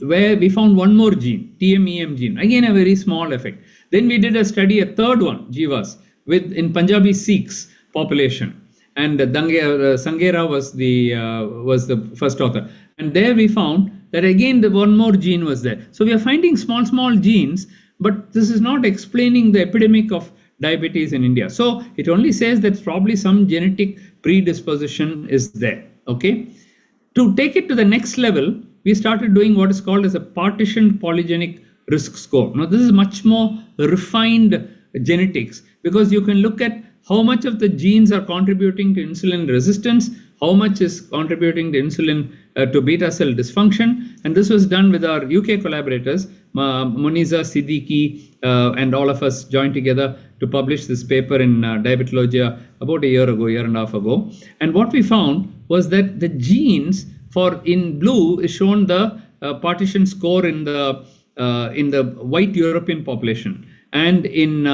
where we found one more gene, TMEM gene, again a very small effect. Then we did a study, a third one, Jivas, in Punjabi Sikhs population, and Sangera was the first author. And there we found that again the one more gene was there. So we are finding small genes, but this is not explaining the epidemic of diabetes in India. So it only says that probably some genetic predisposition is there. Okay. To take it to the next level, we started doing what is called as a partitioned polygenic risk score. Now this is much more refined genetics, because you can look at how much of the genes are contributing to insulin resistance, how much is contributing to insulin to beta cell dysfunction. And this was done with our UK collaborators, Muniza, Siddiqui, and all of us joined together to publish this paper in Diabetologia about a year and a half ago. And what we found was that the genes in blue is shown the partition score in the white European population, and in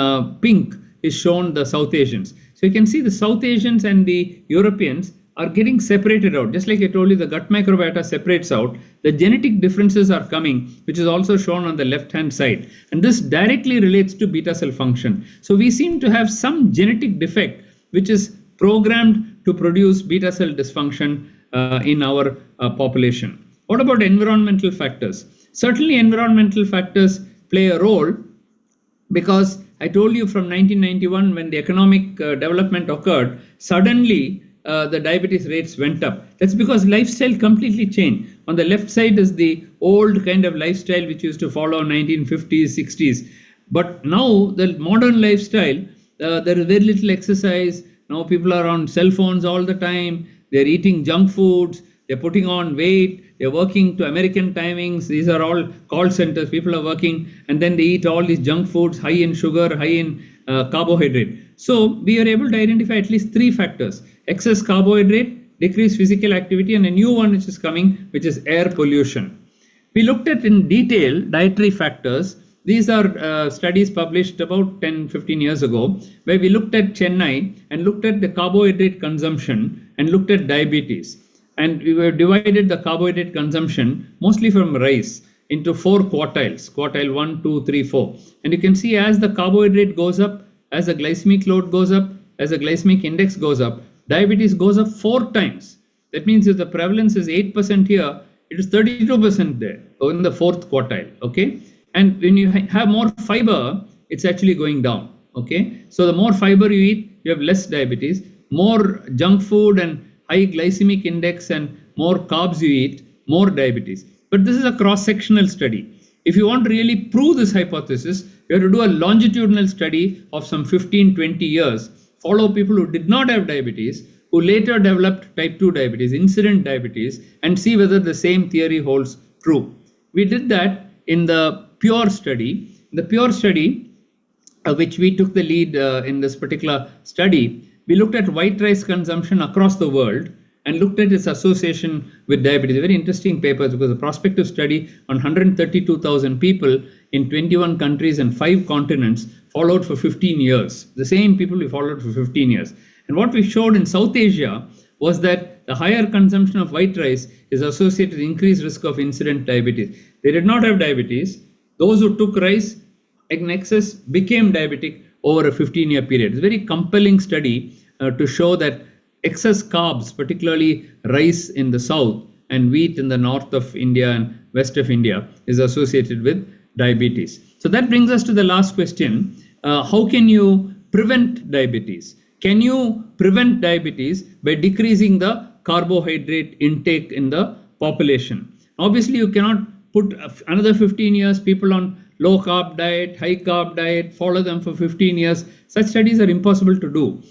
pink is shown the South Asians. So you can see the South Asians and the Europeans are getting separated out. Just like I told you, the gut microbiota separates out. The genetic differences are coming, which is also shown on the left-hand side. And this directly relates to beta cell function. So we seem to have some genetic defect, which is programmed to produce beta cell dysfunction in our population. What about environmental factors? Certainly environmental factors play a role, because I told you from 1991, when the economic development occurred, suddenly the diabetes rates went up. That's because lifestyle completely changed. On the left side is the old kind of lifestyle which used to follow 1950s, 60s. But now the modern lifestyle, there is very little exercise. Now people are on cell phones all the time. They're eating junk foods. They're putting on weight. They're working to American timings. These are all call centers. People are working, and then they eat all these junk foods, high in sugar, high in carbohydrate. So we are able to identify at least 3 factors: excess carbohydrate, decreased physical activity, and a new one which is coming, which is air pollution. We looked at in detail dietary factors, These are studies published about 10-15 years ago, where we looked at Chennai and looked at the carbohydrate consumption and looked at diabetes. And we were divided the carbohydrate consumption, mostly from rice, into 4 quartiles, quartile 1, 2, 3, 4. And you can see as the carbohydrate goes up, as the glycemic load goes up, as the glycemic index goes up, diabetes goes up 4 times. That means if the prevalence is 8% here, it is 32% there, in the 4th quartile, okay? And when you have more fiber, it's actually going down, okay? So the more fiber you eat, you have less diabetes. More junk food and high glycemic index and more carbs you eat, more diabetes. But this is a cross-sectional study. If you want to really prove this hypothesis, you have to do a longitudinal study of some 15-20 years, follow people who did not have diabetes, who later developed type 2 diabetes, incident diabetes, and see whether the same theory holds true. We did that in the PURE study. The PURE study, which we took the lead in this particular study, we looked at white rice consumption across the world and looked at its association with diabetes. Very interesting papers, because a prospective study on 132,000 people in 21 countries and 5 continents followed for 15 years. The same people we followed for 15 years. And what we showed in South Asia was that the higher consumption of white rice is associated with increased risk of incident diabetes. They did not have diabetes. Those who took rice in excess became diabetic over a 15-year period. It's a very compelling study to show that excess carbs, particularly rice in the south and wheat in the north of India and west of India, is associated with diabetes. So that brings us to the last question. How can you prevent diabetes? Can you prevent diabetes by decreasing the carbohydrate intake in the population? Obviously, you cannot put another 15 years people on low carb diet, high carb diet, follow them for 15 years. Such studies are impossible to do.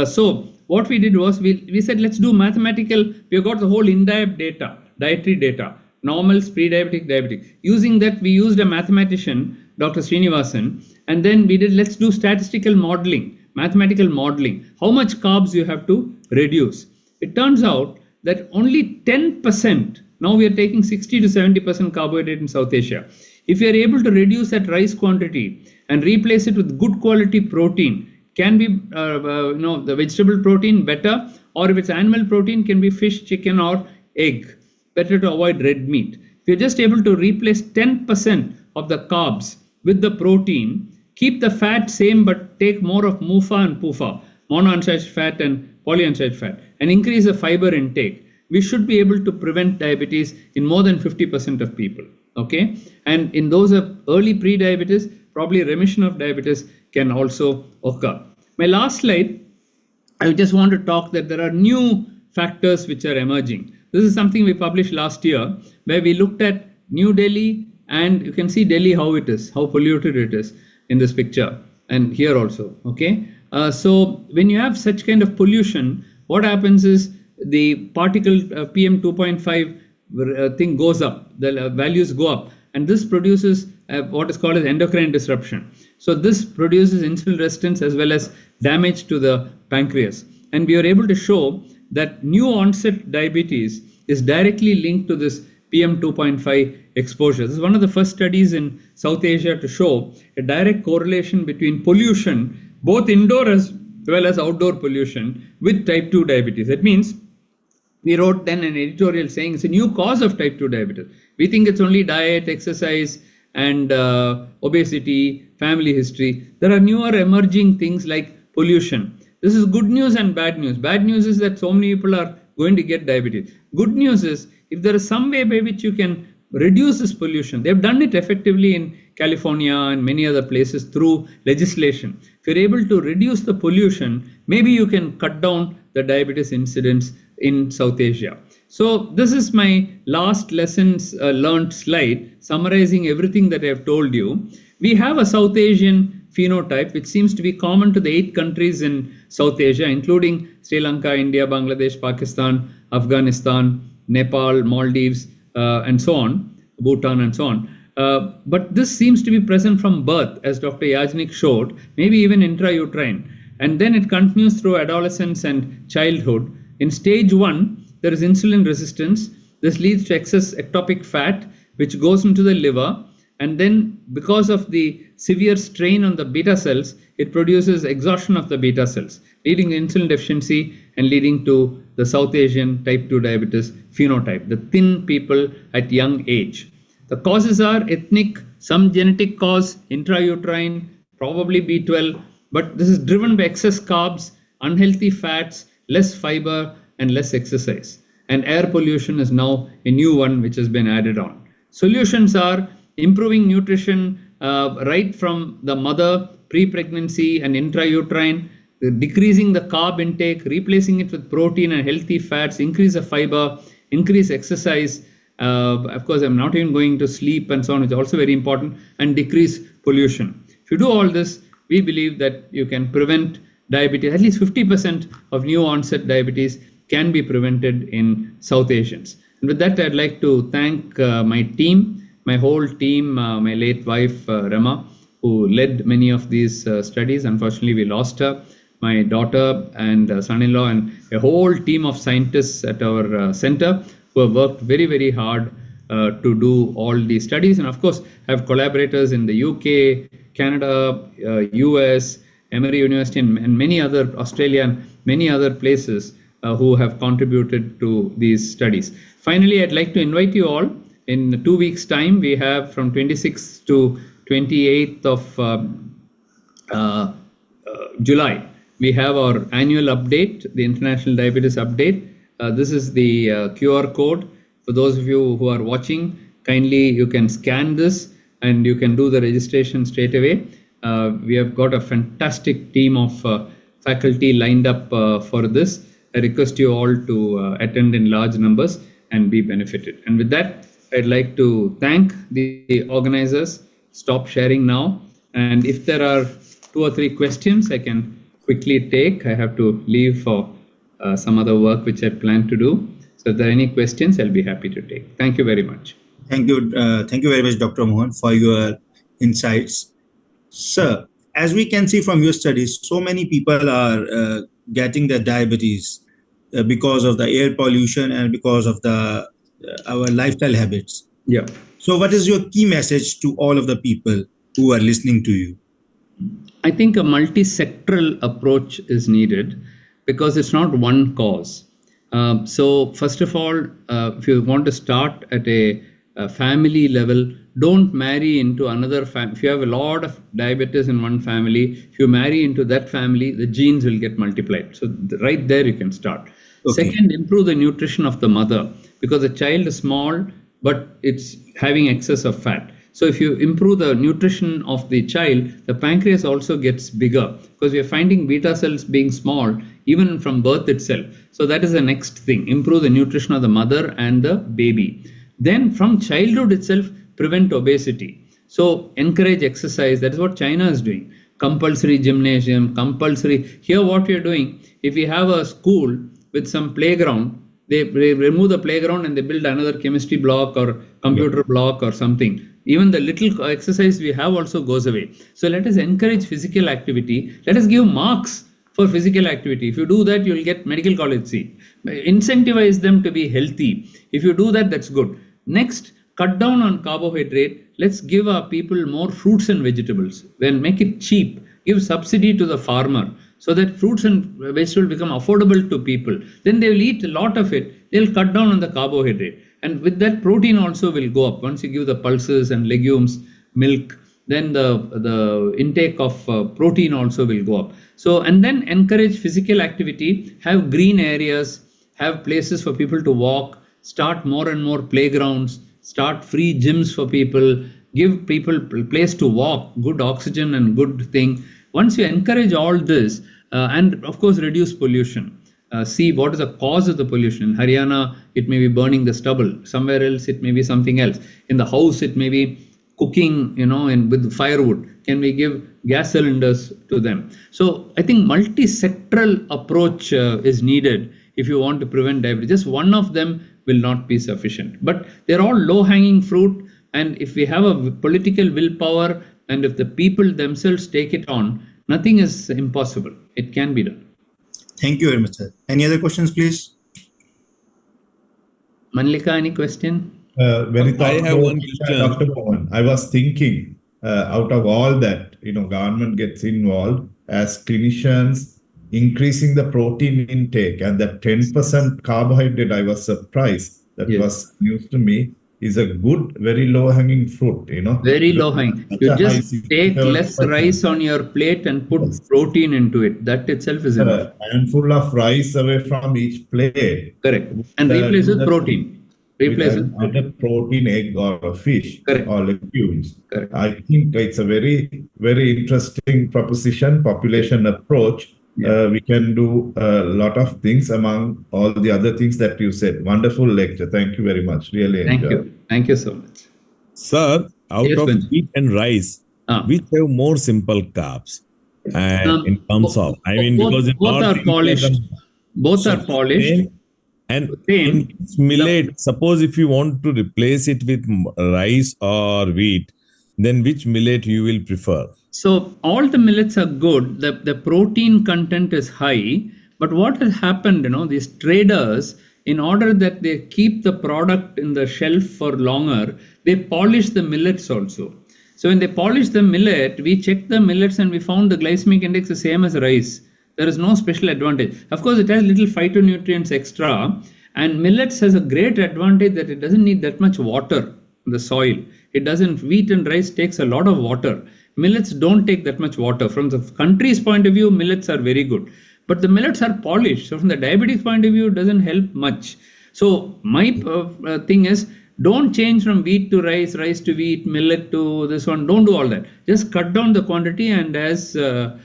So what we did was we said, let's do mathematical. We got the whole in-diet data, dietary data, normals, pre-diabetic, diabetic. Using that, we used a mathematician, Dr. Srinivasan, and then we did, let's do statistical modeling, mathematical modeling. How much carbs you have to reduce? It turns out that only 10%, now we are taking 60 to 70% carbohydrate in South Asia. If you are able to reduce that rice quantity and replace it with good quality protein, can be the vegetable protein better, or if it's animal protein, can be fish, chicken, or egg. Better to avoid red meat. If you're just able to replace 10% of the carbs with the protein, keep the fat same but take more of MUFA and PUFA, monounsaturated fat and polyunsaturated fat, and increase the fiber intake, we should be able to prevent diabetes in more than 50% of people. Okay, and in those of early pre-diabetes, probably remission of diabetes can also occur. My last slide, I just want to talk that there are new factors which are emerging. This is something we published last year, where we looked at New Delhi, and you can see Delhi how it is, how polluted it is in this picture, and here also. Okay, so when you have such kind of pollution, what happens is the particle PM 2.5 thing goes up, the values go up, and this produces what is called as endocrine disruption. So this produces insulin resistance as well as damage to the pancreas. And we are able to show that new onset diabetes is directly linked to this PM 2.5 exposure. This is one of the first studies in South Asia to show a direct correlation between pollution, both indoor as well as outdoor pollution, with type 2 diabetes. That means we wrote then an editorial saying it's a new cause of type 2 diabetes. We think it's only diet, exercise, and obesity, family history. There are newer emerging things like pollution. This is good news and bad news. Bad news is that so many people are going to get diabetes. Good news is if there is some way by which you can reduce this pollution, they've done it effectively in California and many other places through legislation. If you're able to reduce the pollution, maybe you can cut down the diabetes incidence in South Asia. So this is my last lessons learned slide, summarizing everything that I have told you. We have a South Asian phenotype, which seems to be common to the 8 countries in South Asia, including Sri Lanka, India, Bangladesh, Pakistan, Afghanistan, Nepal, Maldives, and so on, Bhutan, and so on. But this seems to be present from birth, as Dr. Yajnik showed, maybe even intrauterine. And then it continues through adolescence and childhood. In stage 1, there is insulin resistance. This leads to excess ectopic fat, which goes into the liver and then because of the severe strain on the beta cells, it produces exhaustion of the beta cells, leading to insulin deficiency and leading to the South Asian type 2 diabetes phenotype, the thin people at young age. The causes are ethnic, some genetic cause, intrauterine, probably B12, but this is driven by excess carbs, unhealthy fats, less fiber, and less exercise. And air pollution is now a new one which has been added on. Solutions are improving nutrition right from the mother, pre-pregnancy and intrauterine, decreasing the carb intake, replacing it with protein and healthy fats, increase the fiber, increase exercise. Of course, I'm not even going to sleep and so on, which is also very important, and decrease pollution. If you do all this, we believe that you can prevent diabetes. At least 50% of new onset diabetes can be prevented in South Asians. And with that, I'd like to thank my team, my whole team, my late wife, Rama, who led many of these studies. Unfortunately, we lost her, my daughter and son-in-law, and a whole team of scientists at our center who have worked very, very hard to do all these studies. And of course, I have collaborators in the UK, Canada, US, Emory University, and many other, Australia, and many other places who have contributed to these studies. Finally, I'd like to invite you all. In 2 weeks' time, we have from 26th to 28th of July, we have our annual update, the International Diabetes Update. This is the QR code. For those of you who are watching, kindly you can scan this and you can do the registration straight away. We have got a fantastic team of faculty lined up for this. I request you all to attend in large numbers and be benefited. And with that, I'd like to thank the organizers. Stop sharing now. And if there are 2 or 3 questions, I can quickly take. I have to leave for some other work which I plan to do. So if there are any questions, I'll be happy to take. Thank you very much. Thank you very much, Dr. Mohan, for your insights. Sir, as we can see from your studies, so many people are getting the diabetes because of the air pollution and because of the our lifestyle habits. Yeah. So what is your key message to all of the people who are listening to you? I think a multi-sectoral approach is needed because it's not one cause. So first of all, if you want to start at a family level, don't marry into another family. If you have a lot of diabetes in one family, if you marry into that family, the genes will get multiplied. So right there you can start. Okay. Second, improve the nutrition of the mother, because the child is small, but it's having excess of fat. So if you improve the nutrition of the child, the pancreas also gets bigger, because we are finding beta cells being small even from birth itself. So that is the next thing. Improve the nutrition of the mother and the baby. Then from childhood itself, prevent obesity. So encourage exercise. That is what China is doing. Compulsory gymnasium, compulsory. Here what we are doing, if we have a school with some playground, they remove the playground and they build another chemistry block or computer block or something. Even the little exercise we have also goes away. So let us encourage physical activity. Let us give marks for physical activity. If you do that, you will get medical college seat. Incentivize them to be healthy. If you do that, that's good. Next, cut down on carbohydrate. Let's give our people more fruits and vegetables. Then make it cheap. Give subsidy to the farmer so that fruits and vegetables become affordable to people. Then they will eat a lot of it. They'll cut down on the carbohydrate. And with that, protein also will go up. Once you give the pulses and legumes, milk, then the intake of protein also will go up. So, and then encourage physical activity, have green areas, have places for people to walk, start more and more playgrounds, start free gyms for people, give people a place to walk, good oxygen and good thing. Once you encourage all this, and of course reduce pollution, see what is the cause of the pollution. In Haryana, it may be burning the stubble. Somewhere else, it may be something else. In the house, it may be cooking, with firewood. Can we give gas cylinders to them? So I think multi-sectoral approach is needed if you want to prevent diabetes. Just one of them will not be sufficient. But they're all low-hanging fruit. And if we have a political willpower and if the people themselves take it on, nothing is impossible. It can be done. Thank you very much, sir. Any other questions, please? Manlika, any question? very I have thoughtful, one question. Dr. Mohan. I was thinking, out of all that, government gets involved as clinicians, increasing the protein intake and that 10% carbohydrate, I was surprised. That Yes. was news to me. Is a good, very low-hanging fruit, Very because low hanging. such You a high just take less 67%. rice on your plate and put Yes. protein into it. That itself is enough. A handful of rice away from each plate. Correct. And replace with protein. Replace with Either protein. protein, egg, or a fish, Correct. or legumes. Correct. I think it's a very, very interesting proposition, population approach. Yeah. We can do a lot of things among all the other things that you said. Wonderful lecture. Thank you very much. Really Thank enjoyed. you. Thank you so much. Sir, out Yes, of Benji. wheat and rice, which have more simple carbs? And in terms of, I mean, because in both are North polished. India, Both are polished. and Same. in which millet, suppose if you want to replace it with rice or wheat, then which millet you will prefer? So all the millets are good. The protein content is high. But what has happened, these traders, in order that they keep the product in the shelf for longer, they polish the millets also. So when they polish the millet, we checked the millets and we found the glycemic index the same as rice. There is no special advantage. Of course, it has little phytonutrients extra, and millets has a great advantage that it doesn't need that much water in the soil. It doesn't. Wheat and rice takes a lot of water. Millets don't take that much water. From the country's point of view, millets are very good. But the millets are polished. So from the diabetes point of view, it doesn't help much. So my thing is, don't change from wheat to rice, rice to wheat, millet to this one. Don't do all that. Just cut down the quantity, and as Dr.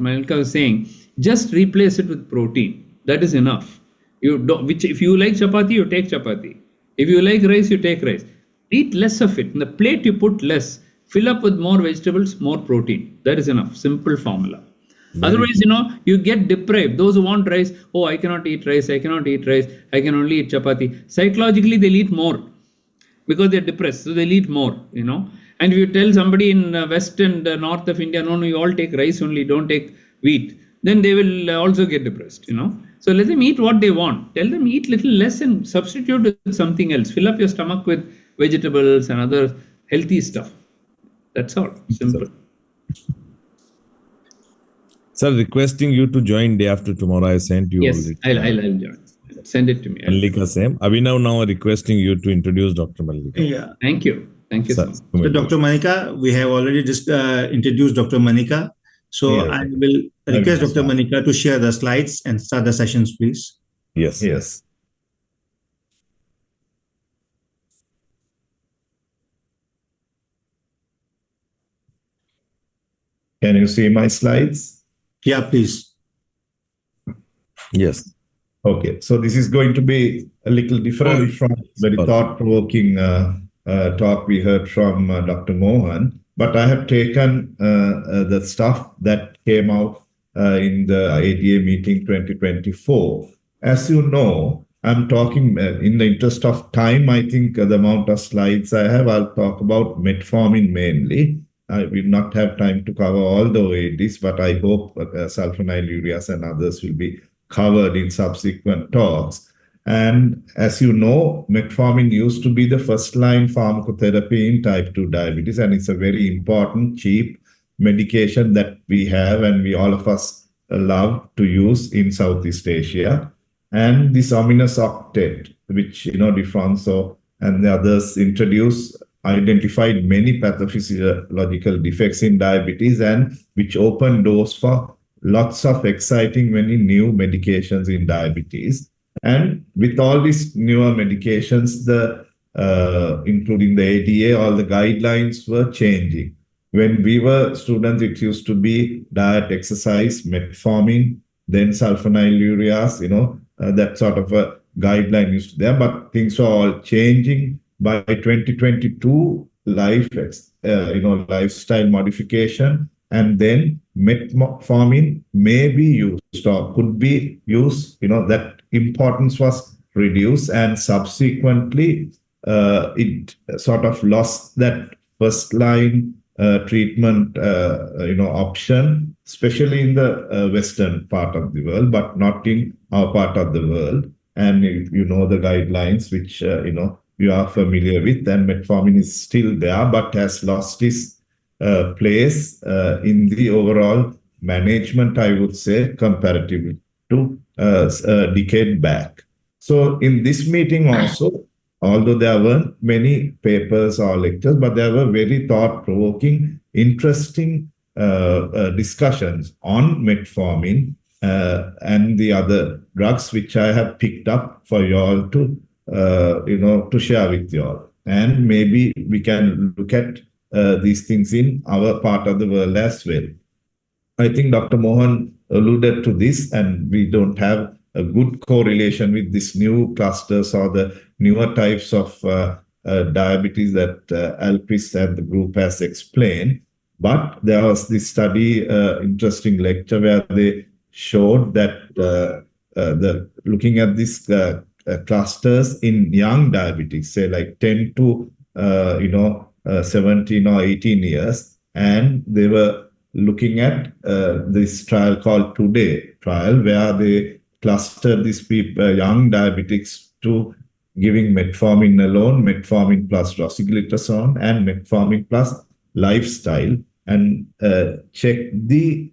Malika was saying, just replace it with protein. That is enough. If you like chapati, you take chapati. If you like rice, you take rice. Eat less of it. In the plate, you put less. Fill up with more vegetables, more protein. That is enough. Simple formula. Otherwise, you get deprived. Those who want rice, I cannot eat rice, I cannot eat rice, I can only eat chapati. Psychologically, they'll eat more because they're depressed, so they'll eat more, And if you tell somebody in west and north of India, no, you all take rice only, don't take wheat, then they will also get depressed, So let them eat what they want. Tell them eat little less and substitute with something else. Fill up your stomach with vegetables and other healthy stuff. That's all. Simple. Sir, requesting you to join day after tomorrow. I sent you already. I'll join. Send it to me. Malika same. Abhinav now requesting you to introduce Dr. Malika. Yeah. Thank you. Thank you, sir. So Dr. Manika, we have already just introduced Dr. Manika. So Yes. I will request Dr. Manika to share the slides and start the sessions, please. Yes. Yes. Can you see my slides? Yeah, please. Yes. Okay, so this is going to be a little different from very thought-provoking talk we heard from Dr. Mohan, but I have taken the stuff that came out in the ADA meeting 2024. As you know, I'm talking in the interest of time. I think the amount of slides I have, I'll talk about metformin mainly. I will not have time to cover all the OADs, but I hope sulfonylureas and others will be covered in subsequent talks. And as you know, metformin used to be the first-line pharmacotherapy in type 2 diabetes, and it's a very important, cheap medication that we have and we all of us love to use in Southeast Asia. And this ominous octet, which, Defonso and the others identified many pathophysiological defects in diabetes and which opened doors for lots of exciting, many new medications in diabetes. And with all these newer medications, including the ADA, all the guidelines were changing. When we were students, it used to be diet, exercise, metformin, then sulfonylureas, that sort of a guideline used to be there, but things were all changing. By 2022, lifestyle modification, and then metformin may be used or could be used, that importance was reduced, and subsequently it sort of lost that first line treatment option, especially in the western part of the world, but not in our part of the world. And the guidelines which you are familiar with, and metformin is still there, but has lost its place in the overall management, I would say, comparatively to a decade back. So in this meeting also, although there weren't many papers or lectures, but there were very thought-provoking, interesting discussions on metformin and the other drugs which I have picked up for you all to to share with you all. And maybe we can look at these things in our part of the world as well. I think Dr. Mohan alluded to this, and we don't have a good correlation with these new clusters or the newer types of diabetes that Alpis and the group has explained. But there was this study, interesting lecture where they showed that looking at these clusters in young diabetics, say like 10 to 17 or 18 years, and they were looking at this trial called Today trial, where they clustered these people, young diabetics, to giving metformin alone, metformin plus rosiglitazone, and metformin plus lifestyle, and check the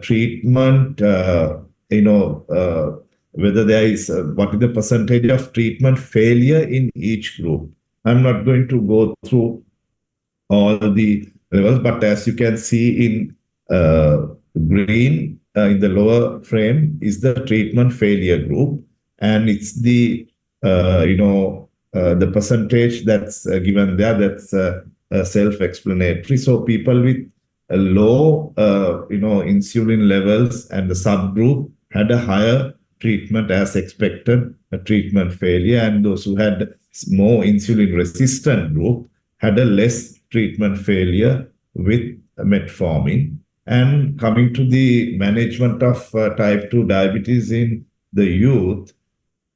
treatment, whether there is what is the percentage of treatment failure in each group. I'm not going to go through all the levels, but as you can see in green in the lower frame is the treatment failure group, and it's the the percentage that's given there, that's self-explanatory. So people with a low insulin levels and the subgroup had a higher treatment as expected, a treatment failure, and those who had more insulin resistant group had a less treatment failure with metformin. And coming to the management of type 2 diabetes in the youth,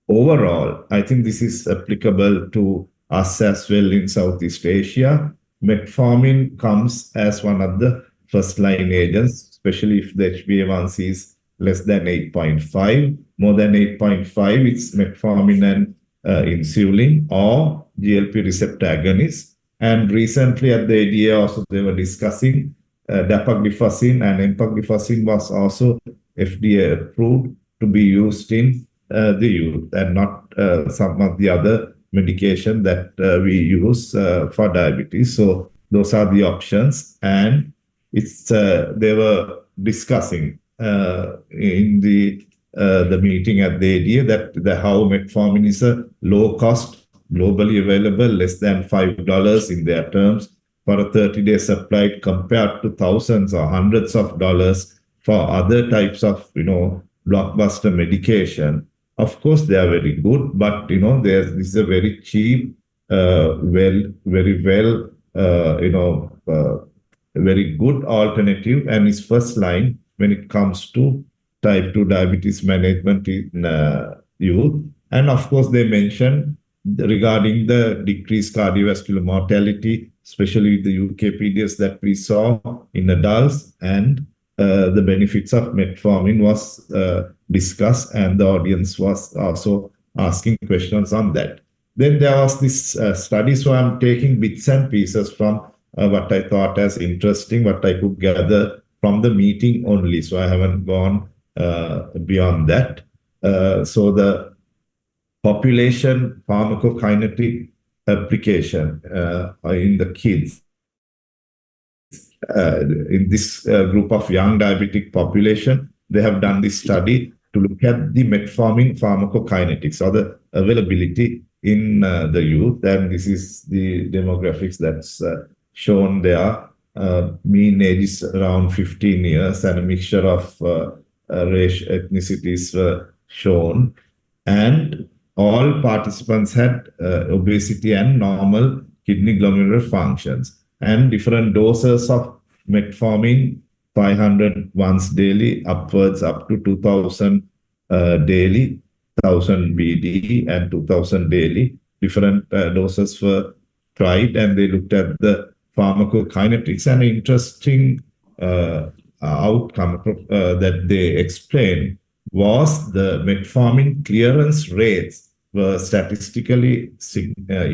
overall, I think this is applicable to us as well in Southeast Asia. Metformin comes as one of the first line agents, especially if the HbA1c is less than 8.5. More than 8.5, it's metformin and insulin or GLP receptor agonists. And recently at the ADA also they were discussing dapagliflozin, and empagliflozin was also FDA approved to be used in the youth, and not some of the other medication that we use for diabetes. So those are the options, and it's they were discussing in the meeting at the ADA that how metformin is a low cost, globally available, less than $5 in their terms for a 30-day supply, compared to thousands or hundreds of dollars for other types of blockbuster medication. Of course, they are very good, but this is a very cheap, very good alternative, and is first line when it comes to type 2 diabetes management in youth. And of course, they mentioned regarding the decreased cardiovascular mortality, especially with the UKPDs that we saw in adults, and the benefits of metformin was discussed, and the audience was also asking questions on that. Then there was this study, so I'm taking bits and pieces from what I thought as interesting, what I could gather from the meeting only. So I haven't gone beyond that. So the population pharmacokinetic application in the kids, in this group of young diabetic population, they have done this study to look at the metformin pharmacokinetics, or the availability in the youth. And this is the demographics that's shown there. Mean age is around 15 years, and a mixture of race, ethnicities were shown. And all participants had obesity and normal kidney glomerular functions, and different doses of metformin, 500 once daily, upwards up to 2000 daily, 1000 BD and 2000 daily. Different doses were tried, and they looked at the pharmacokinetics. An interesting outcome that they explained was the metformin clearance rates were in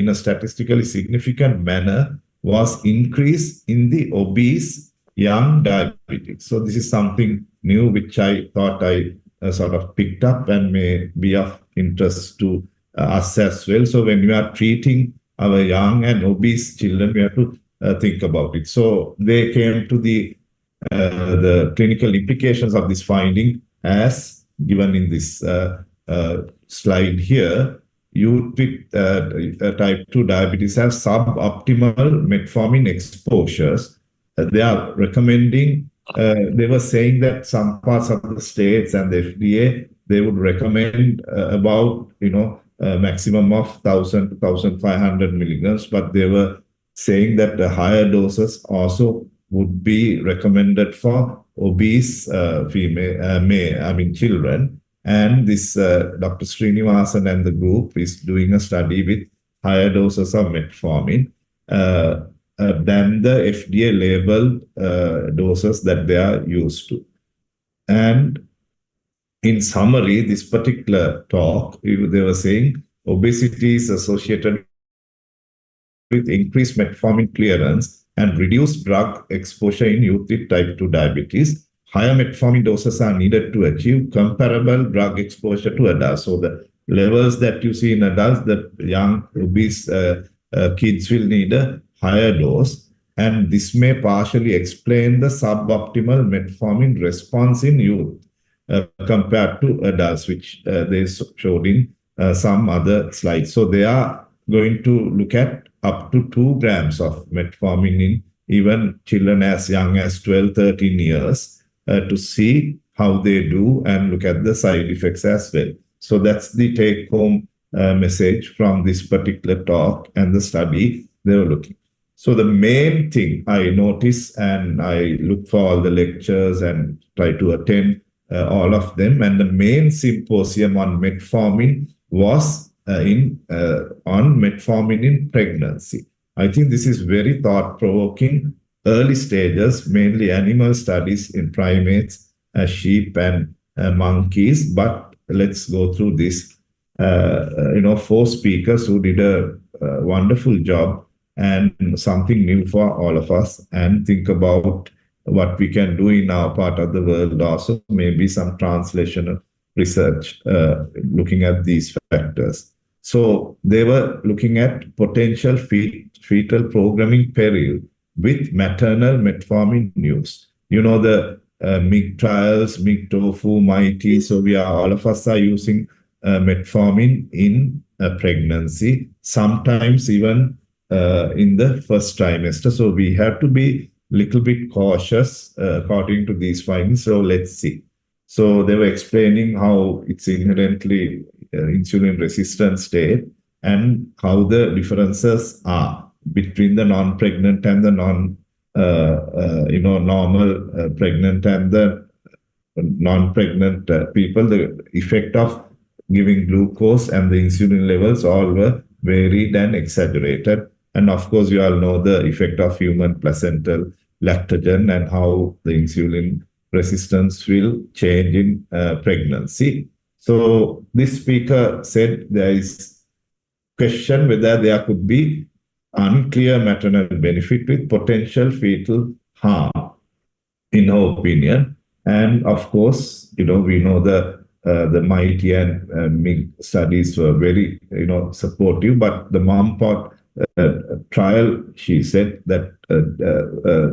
a statistically significant manner was increase in the obese young diabetics. So this is something new which I thought I sort of picked up and may be of interest to us as well. So when we are treating our young and obese children, we have to think about it. So they came to the clinical implications of this finding as given in this slide here. Youth with type 2 diabetes have suboptimal metformin exposures. They are recommending, they were saying that some parts of the states and the FDA, they would recommend about, a maximum of 1,000 to 1,500 milligrams, but they were saying that the higher doses also would be recommended for obese children. And this Dr. Srinivasan and the group is doing a study with higher doses of metformin than the FDA labeled doses that they are used to. And in summary, this particular talk, they were saying obesity is associated with increased metformin clearance and reduced drug exposure in youth with type 2 diabetes. Higher metformin doses are needed to achieve comparable drug exposure to adults. So the levels that you see in adults, the young obese kids will need a higher dose. And this may partially explain the suboptimal metformin response in youth compared to adults, which they showed in some other slides. So they are going to look at up to 2 grams of metformin in even children as young as 12, 13 years to see how they do and look at the side effects as well. So that's the take-home message from this particular talk and the study they were looking. So the main thing I notice, and I look for all the lectures and try to attend all of them, and the main symposium on metformin was on metformin in pregnancy. I think this is very thought-provoking. Early stages, mainly animal studies in primates, sheep and monkeys. But let's go through this. 4 speakers who did a wonderful job and something new for all of us, and think about what we can do in our part of the world also, maybe some translational research looking at these factors. So they were looking at potential fetal programming peril with maternal metformin use. The MIG trials, MIG tofu, MIT. So all of us are using metformin in pregnancy, sometimes even in the first trimester. So we have to be a little bit cautious according to these findings. So let's see. So they were explaining how it's inherently insulin resistant state and how the differences are between the non-pregnant and the normal pregnant and the non-pregnant people. The effect of giving glucose and the insulin levels all were varied and exaggerated. And of course, you all know the effect of human placental lactogen and how the insulin resistance will change in pregnancy. So this speaker said there is question whether there could be unclear maternal benefit with potential fetal harm, in her opinion. And of course, we know the MIT and MIG studies were very, supportive, but the MOMPOT trial, she said that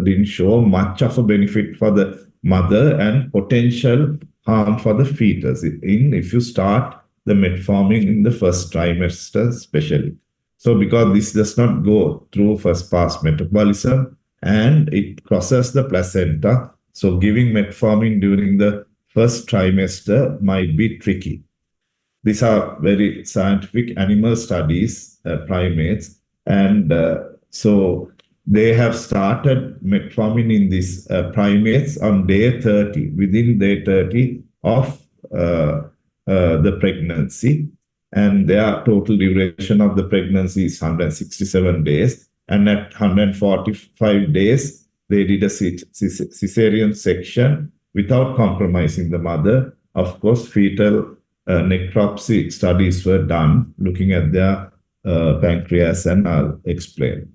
didn't show much of a benefit for the mother and potential harm for the fetus if you start the metformin in the first trimester especially. So because this does not go through first pass metabolism and it crosses the placenta, so giving metformin during the first trimester might be tricky. These are very scientific animal studies, primates, and so they have started metformin in these primates on day 30, within day 30 of the pregnancy. And their total duration of the pregnancy is 167 days. And at 145 days, they did a cesarean section without compromising the mother. Of course, fetal necropsy studies were done looking at their pancreas, and I'll explain.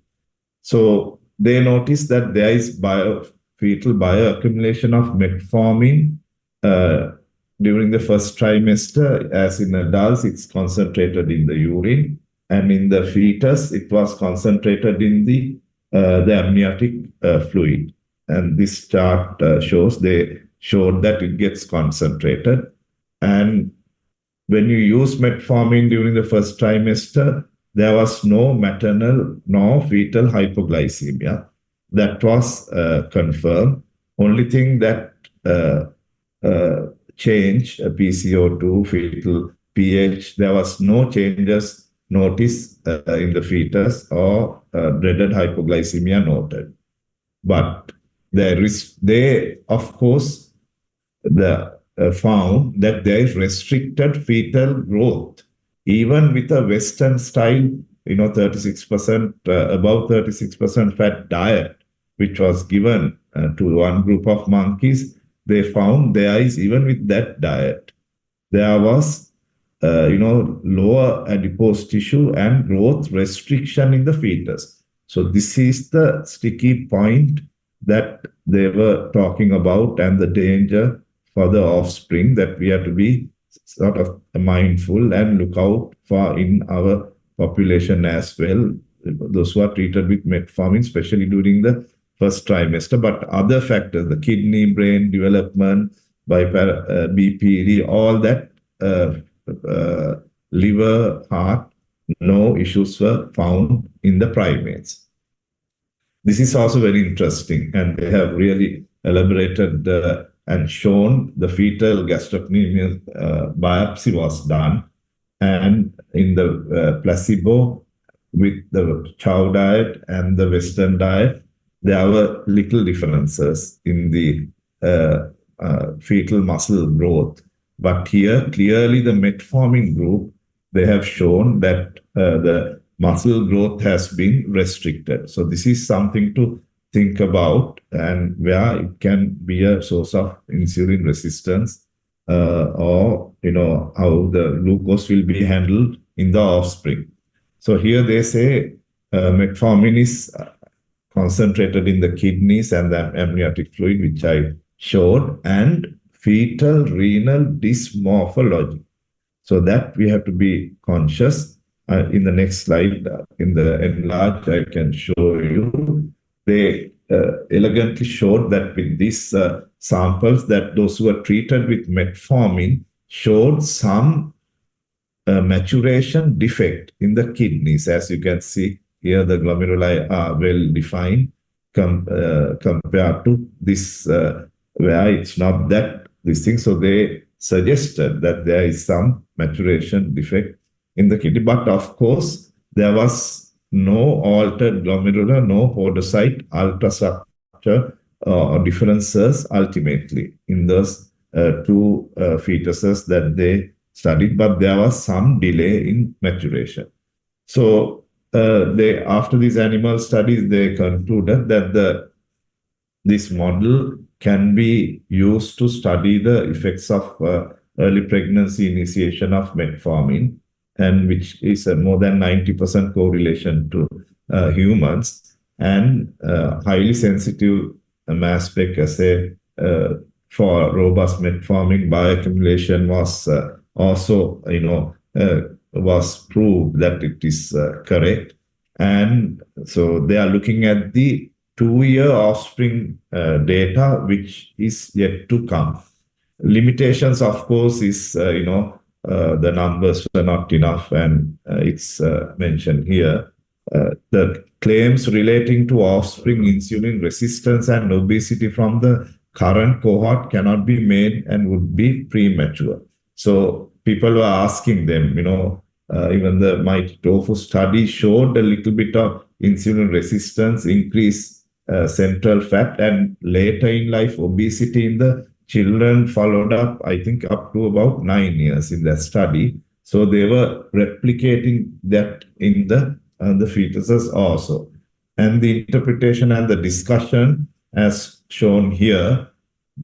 So they noticed that there is fetal bioaccumulation of metformin during the first trimester. As in adults, it's concentrated in the urine, and in the fetus, it was concentrated in the amniotic fluid. And this chart they showed that it gets concentrated. And when you use metformin during the first trimester, there was no maternal nor fetal hypoglycemia. That was confirmed. Only thing that changed, PCO2, fetal pH, there was no changes noticed in the fetus or dreaded hypoglycemia noted. But they of course, found that there is restricted fetal growth, even with a Western style, 36%, above 36% fat diet, which was given to one group of monkeys. They found there is, even with that diet, there was, lower adipose tissue and growth restriction in the fetus. So this is the sticky point that they were talking about, and the danger for the offspring that we have to be sort of mindful and look out for in our population as well, those who are treated with metformin, especially during the first trimester. But other factors, the kidney, brain development, BPD, all that, liver, heart, no issues were found in the primates. This is also very interesting, and they have really elaborated and shown the fetal gastrocnemius biopsy was done, and in the placebo with the chow diet and the Western diet, there were little differences in the fetal muscle growth. But here, clearly the metformin group, they have shown that the muscle growth has been restricted. So this is something to think about, and where it can be a source of insulin resistance, or how the glucose will be handled in the offspring. So here they say metformin is concentrated in the kidneys and the amniotic fluid, which I showed, and fetal renal dysmorphology. So that we have to be conscious. In the next slide, in the enlarged, I can show you. They elegantly showed that with these samples, that those who were treated with metformin showed some maturation defect in the kidneys. As you can see here, the glomeruli are well defined compared to this, where it's not that this thing. So they suggested that there is some maturation defect in the kidney. But of course, there was no altered glomerular, no podocyte ultrastructure or differences ultimately in those two fetuses that they studied, but there was some delay in maturation. So after these animal studies, they concluded that this model can be used to study the effects of early pregnancy initiation of metformin, and which is a more than 90% correlation to humans, and highly sensitive mass spec assay for robust metformin bioaccumulation was also, was proved that it is correct. And so they are looking at the 2-year offspring data, which is yet to come. Limitations, of course, is, the numbers were not enough, and it's mentioned here. The claims relating to offspring insulin resistance and obesity from the current cohort cannot be made and would be premature. So people were asking them, even the Mighty Tofu study showed a little bit of insulin resistance, increased central fat, and later in life obesity in the children followed up, I think, up to about 9 years in that study. So they were replicating that in the fetuses also. And the interpretation and the discussion, as shown here,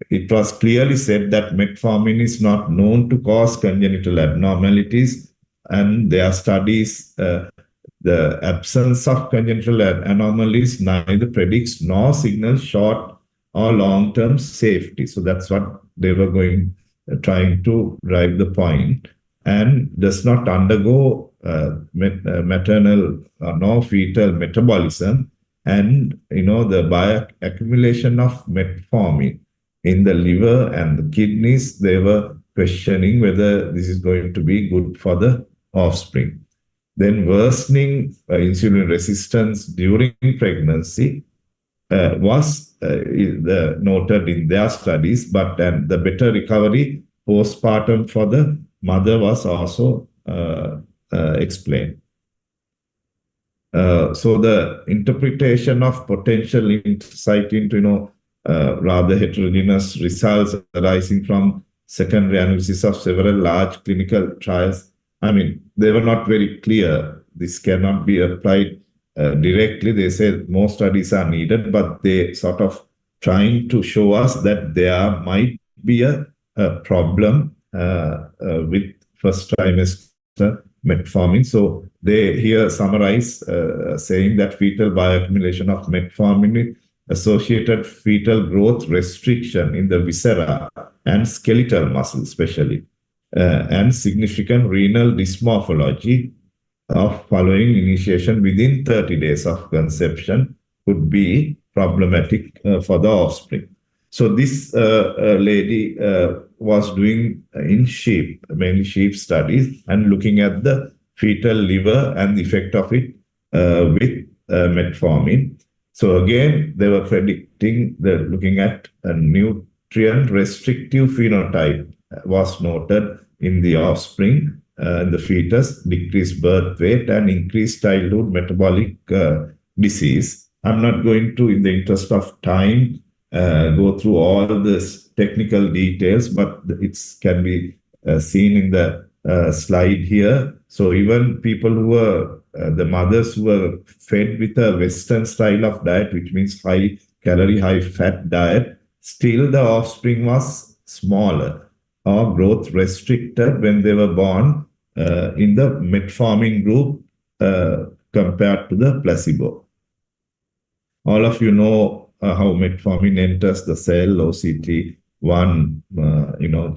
it was clearly said that metformin is not known to cause congenital abnormalities, and their studies, the absence of congenital anomalies neither predicts nor signals short or long-term safety. So that's what they were trying to drive the point, and does not undergo maternal nor fetal metabolism, and the bioaccumulation of metformin in the liver and the kidneys. They were questioning whether this is going to be good for the offspring. Then worsening insulin resistance during pregnancy was noted in their studies, but the better recovery postpartum for the mother was also explained. So the interpretation of potential insight into rather heterogeneous results arising from secondary analysis of several large clinical trials, I mean, they were not very clear. This cannot be applied directly. They said more studies are needed, but they sort of trying to show us that there might be a problem with first trimester metformin. So they here summarize saying that fetal bioaccumulation of metformin associated fetal growth restriction in the viscera and skeletal muscle especially, and significant renal dysmorphology of following initiation within 30 days of conception could be problematic for the offspring. So this lady was doing in sheep, mainly sheep studies, and looking at the fetal liver and the effect of it with metformin. So again, they were predicting, looking at a nutrient restrictive phenotype was noted in the offspring, the fetus, decreased birth weight, and increased childhood metabolic disease. I'm not going to, in the interest of time, go through all the technical details, but it can be seen in the slide here. So even people who were, the mothers who were fed with a Western style of diet, which means high calorie, high fat diet, still the offspring was smaller or growth restricted when they were born in the metformin group compared to the placebo. All of you know how metformin enters the cell, OCT1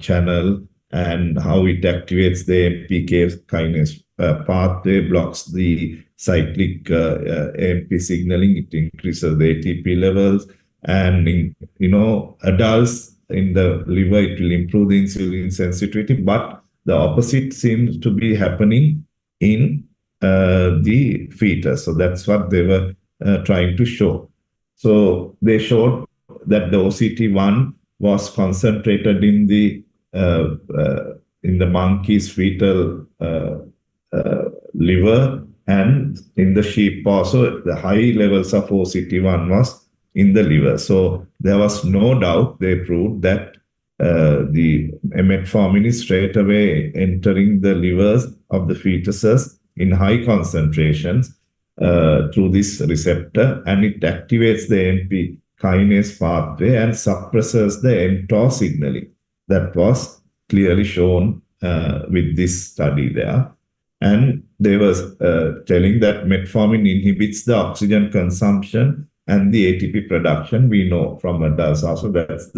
channel, and how it activates the AMPK kinase pathway, blocks the cyclic AMP signaling, it increases the ATP levels, and in adults in the liver, it will improve the insulin sensitivity, but the opposite seems to be happening in the fetus. So that's what they were trying to show. So they showed that the OCT1 was concentrated in the monkey's fetal liver, and in the sheep also the high levels of OCT1 was in the liver. So there was no doubt, they proved that the metformin is straight away entering the livers of the fetuses in high concentrations through this receptor, and it activates the AMP kinase pathway and suppresses the mTOR signaling. That was clearly shown with this study there. And they were telling that metformin inhibits the oxygen consumption and the ATP production. We know from adults also that's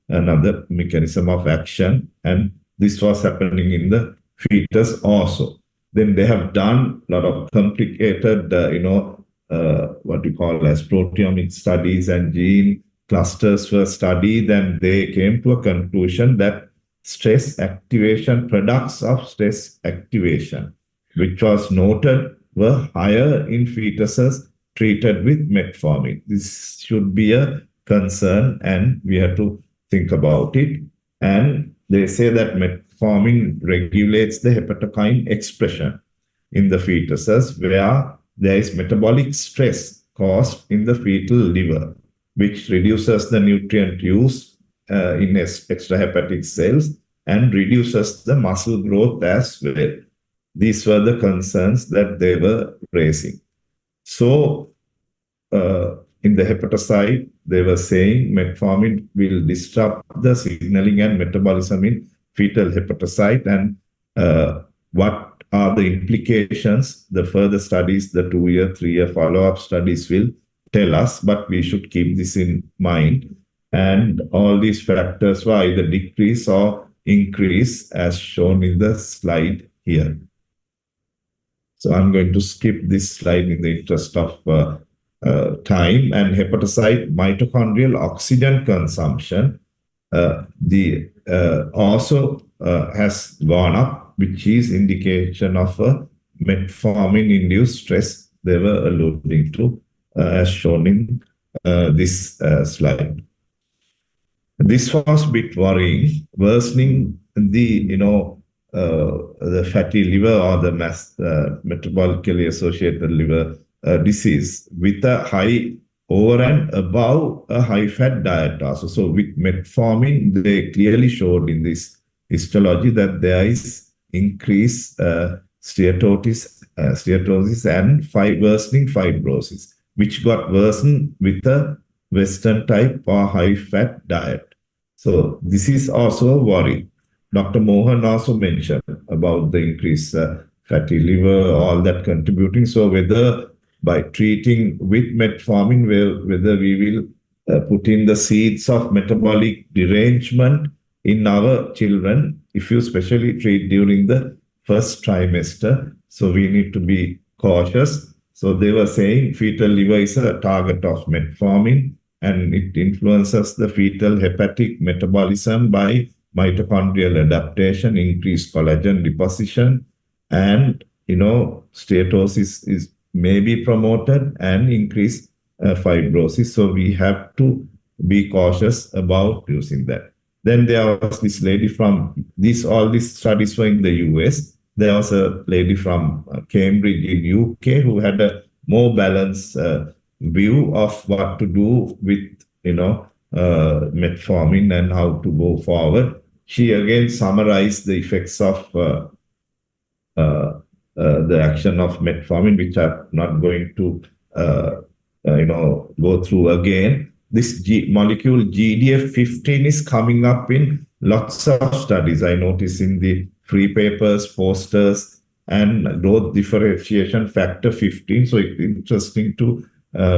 another mechanism of action, and this was happening in the fetus also. Then they have done a lot of complicated, what we call as proteomic studies, and gene clusters were studied, and they came to a conclusion that stress activation, products of stress activation, which was noted, were higher in fetuses treated with metformin. This should be a concern, and we have to think about it. And they say that metformin regulates the hepatokine expression in the fetuses where there is metabolic stress caused in the fetal liver, which reduces the nutrient use in extrahepatic cells and reduces the muscle growth as well. These were the concerns that they were raising. So in the hepatocyte, they were saying metformin will disrupt the signaling and metabolism in fetal hepatocyte, and what are the implications? The further studies, the 2-year, 3-year follow-up studies will tell us, but we should keep this in mind. And all these factors will either decrease or increase as shown in the slide here. So I'm going to skip this slide in the interest of time. And hepatocyte mitochondrial oxygen consumption also has gone up, which is indication of a metformin-induced stress they were alluding to, as shown in this slide. This was a bit worrying, worsening the fatty liver or the metabolically associated liver disease with a high over and above a high-fat diet also. So with metformin, they clearly showed in this histology that there is increased steatosis and worsening fibrosis, which got worsened with a Western type or high-fat diet. So this is also a worry. Dr. Mohan also mentioned about the increased fatty liver, all that contributing. So whether by treating with metformin, whether we will put in the seeds of metabolic derangement in our children, if you especially treat during the first trimester. So we need to be cautious. So they were saying fetal liver is a target of metformin, and it influences the fetal hepatic metabolism by mitochondrial adaptation, increased collagen deposition, and steatosis may be promoted and increased fibrosis. So we have to be cautious about using that. Then there was this lady from all these studies were in the US. There was a lady from Cambridge in UK who had a more balanced view of what to do with metformin and how to go forward. She again summarized the effects of the action of metformin, which I'm not going to go through again. This molecule GDF15 is coming up in lots of studies. I notice in the free papers, posters, and growth differentiation factor 15. So it's interesting to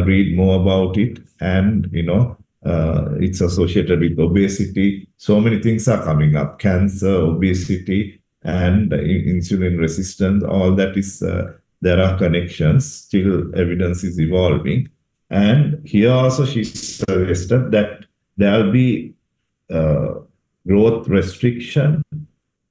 read more about it. And, it's associated with obesity. So many things are coming up: cancer, obesity, and insulin resistance. All that is, there are connections. Still, evidence is evolving. And here also she suggested that there will be growth restriction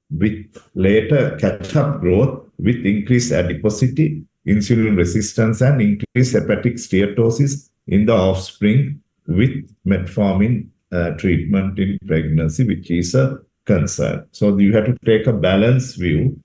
with later catch-up growth with increased adiposity, insulin resistance, and increased hepatic steatosis in the offspring with metformin treatment in pregnancy, which is a concern. So you have to take a balanced view.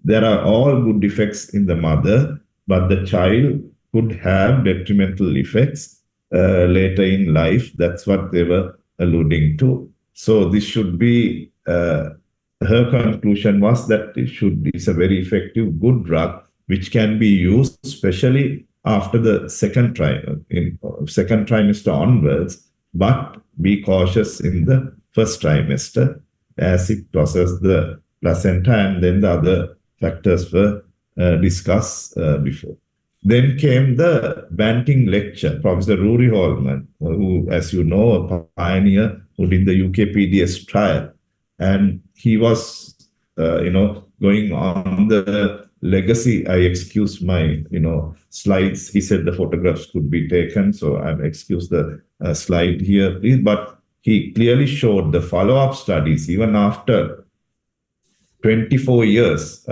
There are all good effects in the mother, but the child could have detrimental effects later in life. That's what they were alluding to. So this should be, her conclusion was that it's a very effective, good drug, which can be used, especially after the second trimester onwards, but be cautious in the first trimester as it processes the placenta, and then the other factors were discussed before. Then came the Banting lecture, Professor Rory Holman, who, as you know, a pioneer who did the UK PDS trial. And he was, going on the legacy. I excuse my, slides. He said the photographs could be taken, so I've excused the slide here, please. But he clearly showed the follow-up studies, even after 24 years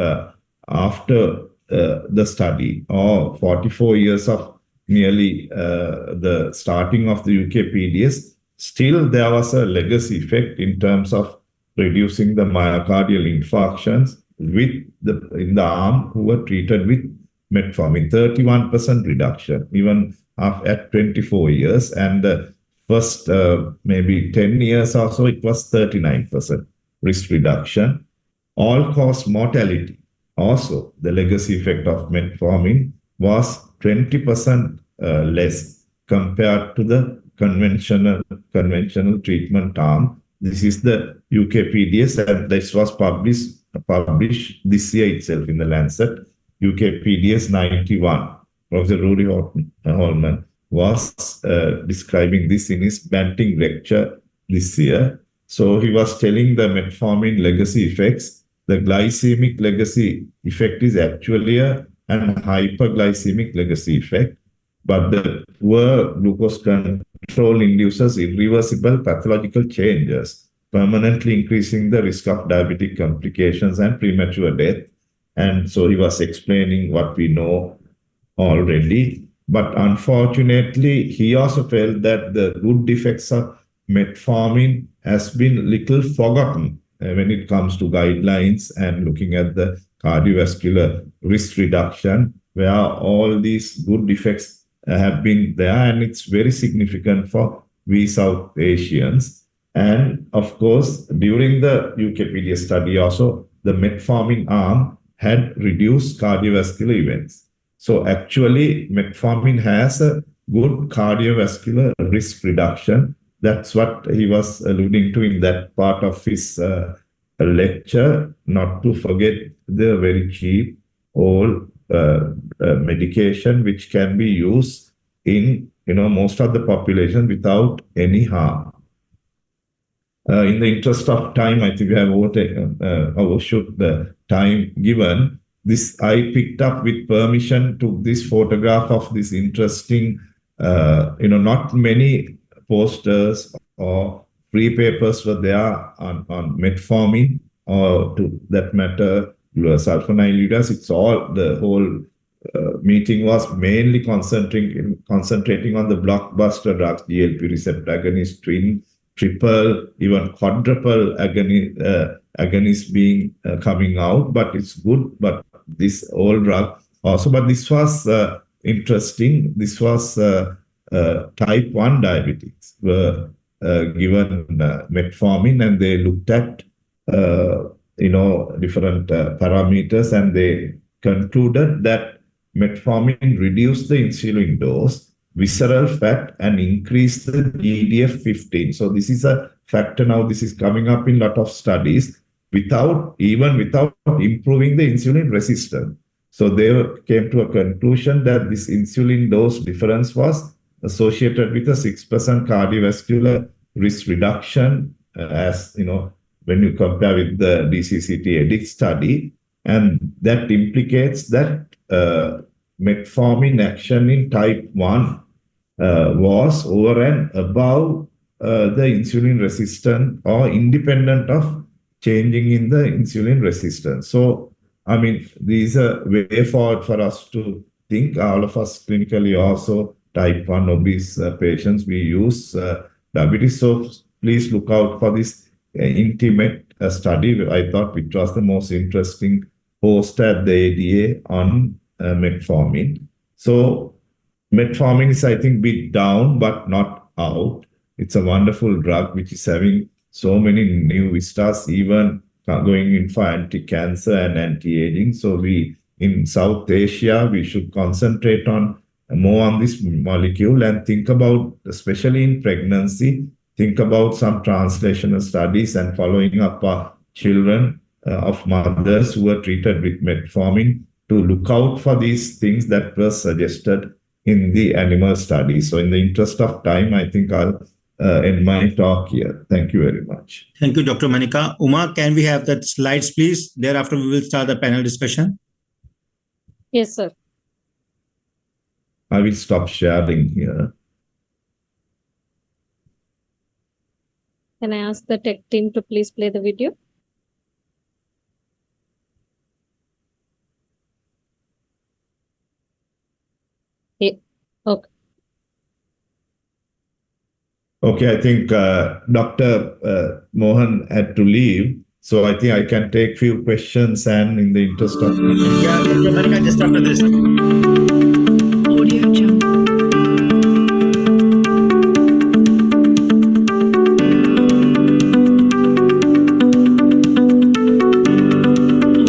after the study, or 44 years of nearly the starting of the UK PDS, still there was a legacy effect in terms of reducing the myocardial infarctions in the arm who were treated with metformin, 31% reduction, even at 24 years. And the first maybe 10 years or so, it was 39% risk reduction. All-cause mortality, also the legacy effect of metformin, was 20% less compared to the conventional treatment arm. This is the UKPDS, and this was published this year itself in the Lancet. UKPDS 91. Professor Rory Holman was describing this in his Banting lecture this year. So he was telling the metformin legacy effects. The glycemic legacy effect is actually an hyperglycemic legacy effect, but the poor glucose control induces irreversible pathological changes, permanently increasing the risk of diabetic complications and premature death. And so he was explaining what we know already. But unfortunately, he also felt that the good effects of metformin has been little forgotten when it comes to guidelines and looking at the cardiovascular risk reduction, where all these good effects have been there, and it's very significant for we South Asians. And of course, during the UKPDS study also, the metformin arm had reduced cardiovascular events. So actually, metformin has a good cardiovascular risk reduction. That's what he was alluding to in that part of his lecture, not to forget the very cheap old medication which can be used in most of the population without any harm. In the interest of time, I think we have overshot the time given. This I picked up with permission, took this photograph of this interesting, not many posters or free papers were there on metformin, or to that matter, sulfonylureas. It's all, the whole meeting was mainly concentrating on the blockbuster drugs, GLP receptor agonist, twin, triple, even quadruple agonists being coming out. But it's good, but this old drug also. But this was interesting. This was type 1 diabetics were given metformin, and they looked at different parameters, and they concluded that metformin reduced the insulin dose, visceral fat, and increased the GDF-15. So this is a factor now. This is coming up in a lot of studies without improving the insulin resistance. So they came to a conclusion that this insulin dose difference was associated with a 6% cardiovascular risk reduction, when you compare with the DCCT EDIC study. And that implicates that metformin action in type 1 was over and above the insulin resistant or independent of changing in the insulin resistance. So, I mean, these are way forward for us to think. All of us clinically also type 1 obese patients, we use diabetes. So please look out for this intimate study. I thought it was the most interesting poster at the ADA on metformin. So metformin is, I think, bit down, but not out. It's a wonderful drug which is having so many new vistas, even going in for anti-cancer and anti-aging. So we, in South Asia, we should concentrate on more on this molecule and think about, especially in pregnancy, think about some translational studies and following up children of mothers who were treated with metformin to look out for these things that were suggested in the animal study. So in the interest of time, I think I'll end my talk here. Thank you very much. Thank you, Dr. Manika. Uma, can we have the slides, please? Thereafter, we will start the panel discussion. Yes, sir. I will stop sharing here. Can I ask the tech team to please play the video? Yeah. Okay. Okay, I think Dr. Mohan had to leave. So I think I can take few questions, and in the interest of... Yeah, Dr. Manika, just after this. Audio Jungle.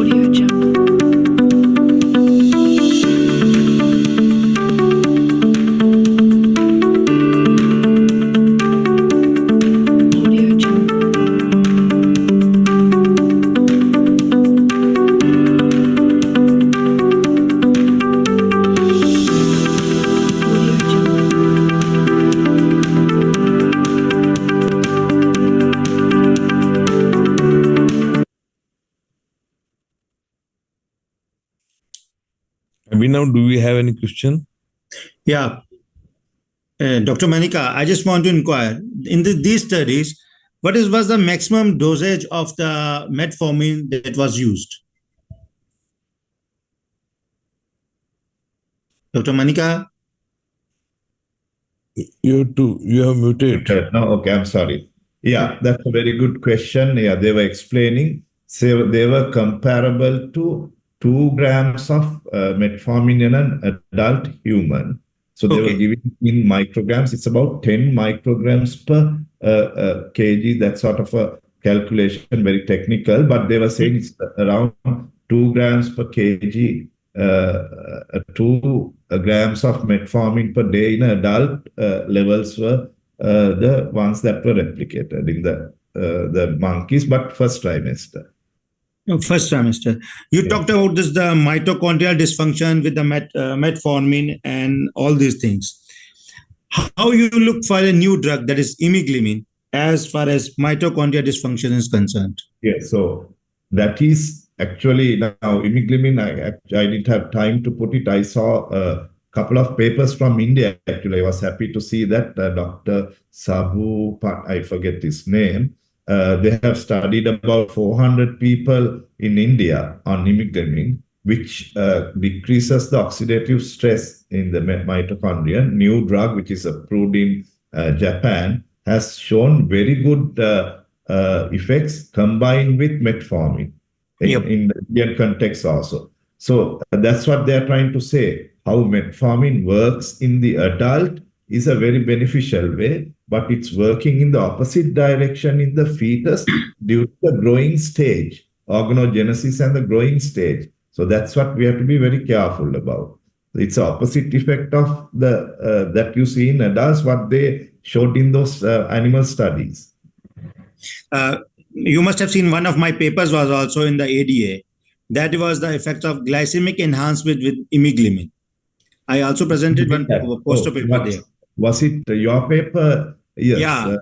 Audio Jungle. Abhinav, do we have any question? Yeah. Dr. Manika, I just want to inquire, in these studies, was the maximum dosage of the metformin that was used? Dr. Manika? You have muted. No, okay, I'm sorry. Yeah, that's a very good question. Yeah, they were explaining. So they were comparable to 2 grams of metformin in an adult human. So they were giving in micrograms. It's about 10 micrograms per kg. That sort of a calculation, very technical. But they were saying it's around 2 grams per kg. 2 grams of metformin per day in adult levels were the ones that were replicated in the monkeys, but first trimester. First trimester. You talked about this, the mitochondrial dysfunction with the metformin and all these things. How you look for a new drug that is imiglimine as far as mitochondrial dysfunction is concerned? Yeah, so that is actually now imiglimine. I didn't have time to put it. I saw a couple of papers from India. Actually, I was happy to see that Dr. Sabu, I forget his name. They have studied about 400 people in India on imiglimine, which decreases the oxidative stress in the mitochondria. New drug, which is approved in Japan, has shown very good effects combined with metformin in the Indian context also. So that's what they're trying to say. How metformin works in the adult is a very beneficial way, but it's working in the opposite direction in the fetus due to the growing stage, organogenesis and the growing stage. So that's what we have to be very careful about. It's the opposite effect of the that you see in adults, what they showed in those animal studies. You must have seen one of my papers was also in the ADA. That was the effect of glycemic enhancement with imiglimine. I also presented one poster paper there. Was it your paper? Yes. Yeah.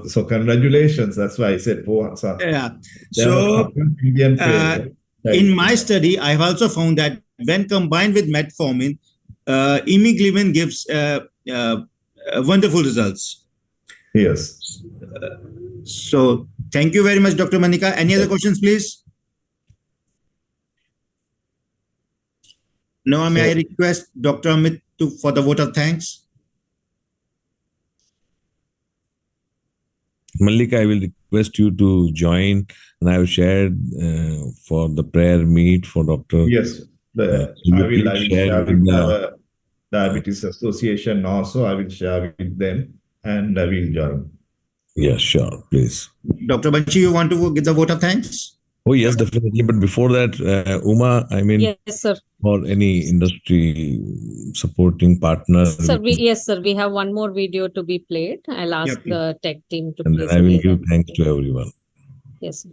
So congratulations. That's why I said yeah. So in my study, I have also found that when combined with metformin, imiglimine gives wonderful results. Yes. So thank you very much, Dr. Manika. Any other questions, please? Now, may I request Dr. Amit for the vote of thanks? Mallika, I will request you to join, and I have shared for the prayer meet for Dr. Yes, I will share with the Diabetes Association also. I will share with them and I will join. Yes, sure, please. Dr. Banshi, you want to give the vote of thanks? Oh, yes, definitely. But before that, Uma, I mean, yes, sir. Or any industry supporting partner. Sir, yes, sir. We have one more video to be played. I'll ask the tech team to and please. Then I will give thanks to everyone. Yes.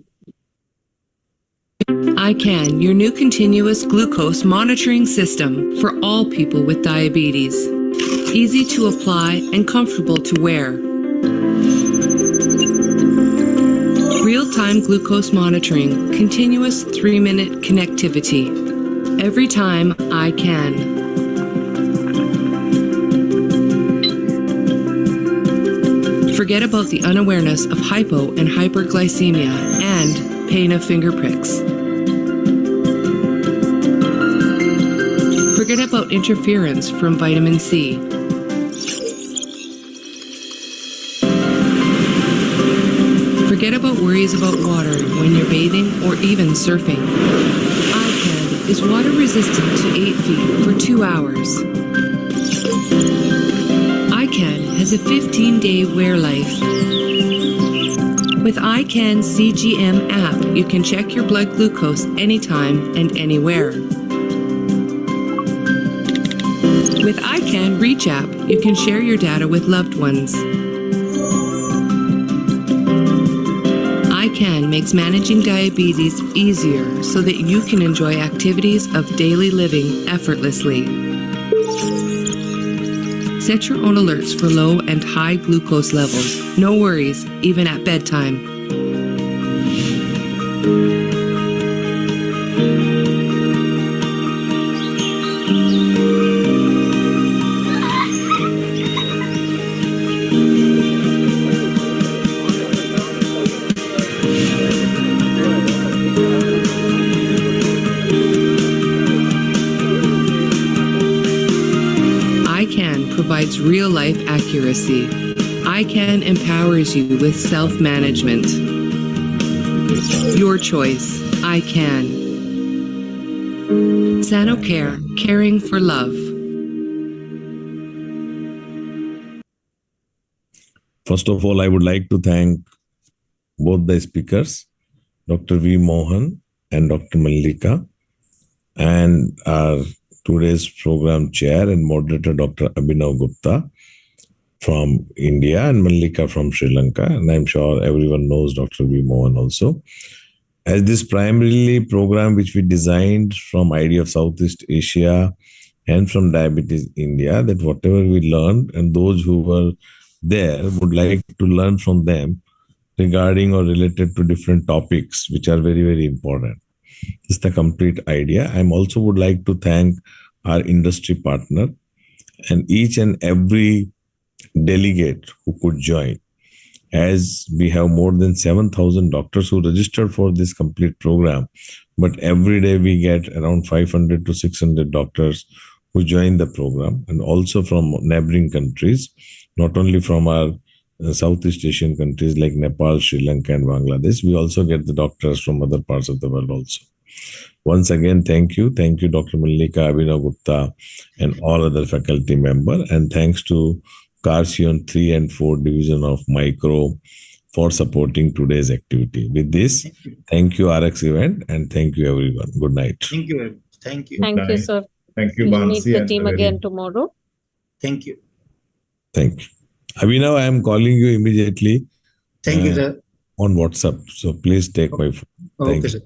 ICAN, your new continuous glucose monitoring system for all people with diabetes. Easy to apply and comfortable to wear. Real-time glucose monitoring, continuous 3-minute connectivity. Every time I can. Forget about the unawareness of hypo and hyperglycemia and pain of finger pricks. Forget about interference from vitamin C. Forget about worries about water when you're bathing or even surfing. ICAN is water resistant to 8 feet for 2 hours. ICAN has a 15-day wear life. With ICAN CGM app, you can check your blood glucose anytime and anywhere. With ICAN Reach app, you can share your data with loved ones. ICAN makes managing diabetes easier so that you can enjoy activities of daily living effortlessly. Set your own alerts for low and high glucose levels. No worries, even at bedtime. provides real-life accuracy. ICANN empowers you with self-management. Your choice, ICANN. SanoCare, caring for love. First of all, I would like to thank both the speakers, Dr. V. Mohan and Dr. Mallika, and our today's program chair and moderator, Dr. Abhinav Gupta from India and Mallika from Sri Lanka. And I'm sure everyone knows Dr. V. Mohan also. As this primarily program which we designed from idea of Southeast Asia and from Diabetes India, that whatever we learned and those who were there would like to learn from them regarding or related to different topics which are very, very important. This is the complete idea. I also would like to thank our industry partner and each and every delegate who could join. As we have more than 7,000 doctors who registered for this complete program, but every day we get around 500 to 600 doctors who join the program, and also from neighboring countries, not only from our Southeast Asian countries like Nepal, Sri Lanka, and Bangladesh. We also get the doctors from other parts of the world also. Once again, thank you. Thank you, Dr. Mallika, Abhinav Gupta, and all other faculty members. And thanks to Carsion 3 and 4 Division of Micro for supporting today's activity. With this, thank you, RX event, and thank you, everyone. Good night. Thank you. Thank you. Thank you, sir. Thank you, We'll meet Bansi. the team again tomorrow. Thank you. Thank you. Abhinav, I am calling you immediately. Thank you, sir. On WhatsApp. So please take my phone. Okay, Thank you. sir.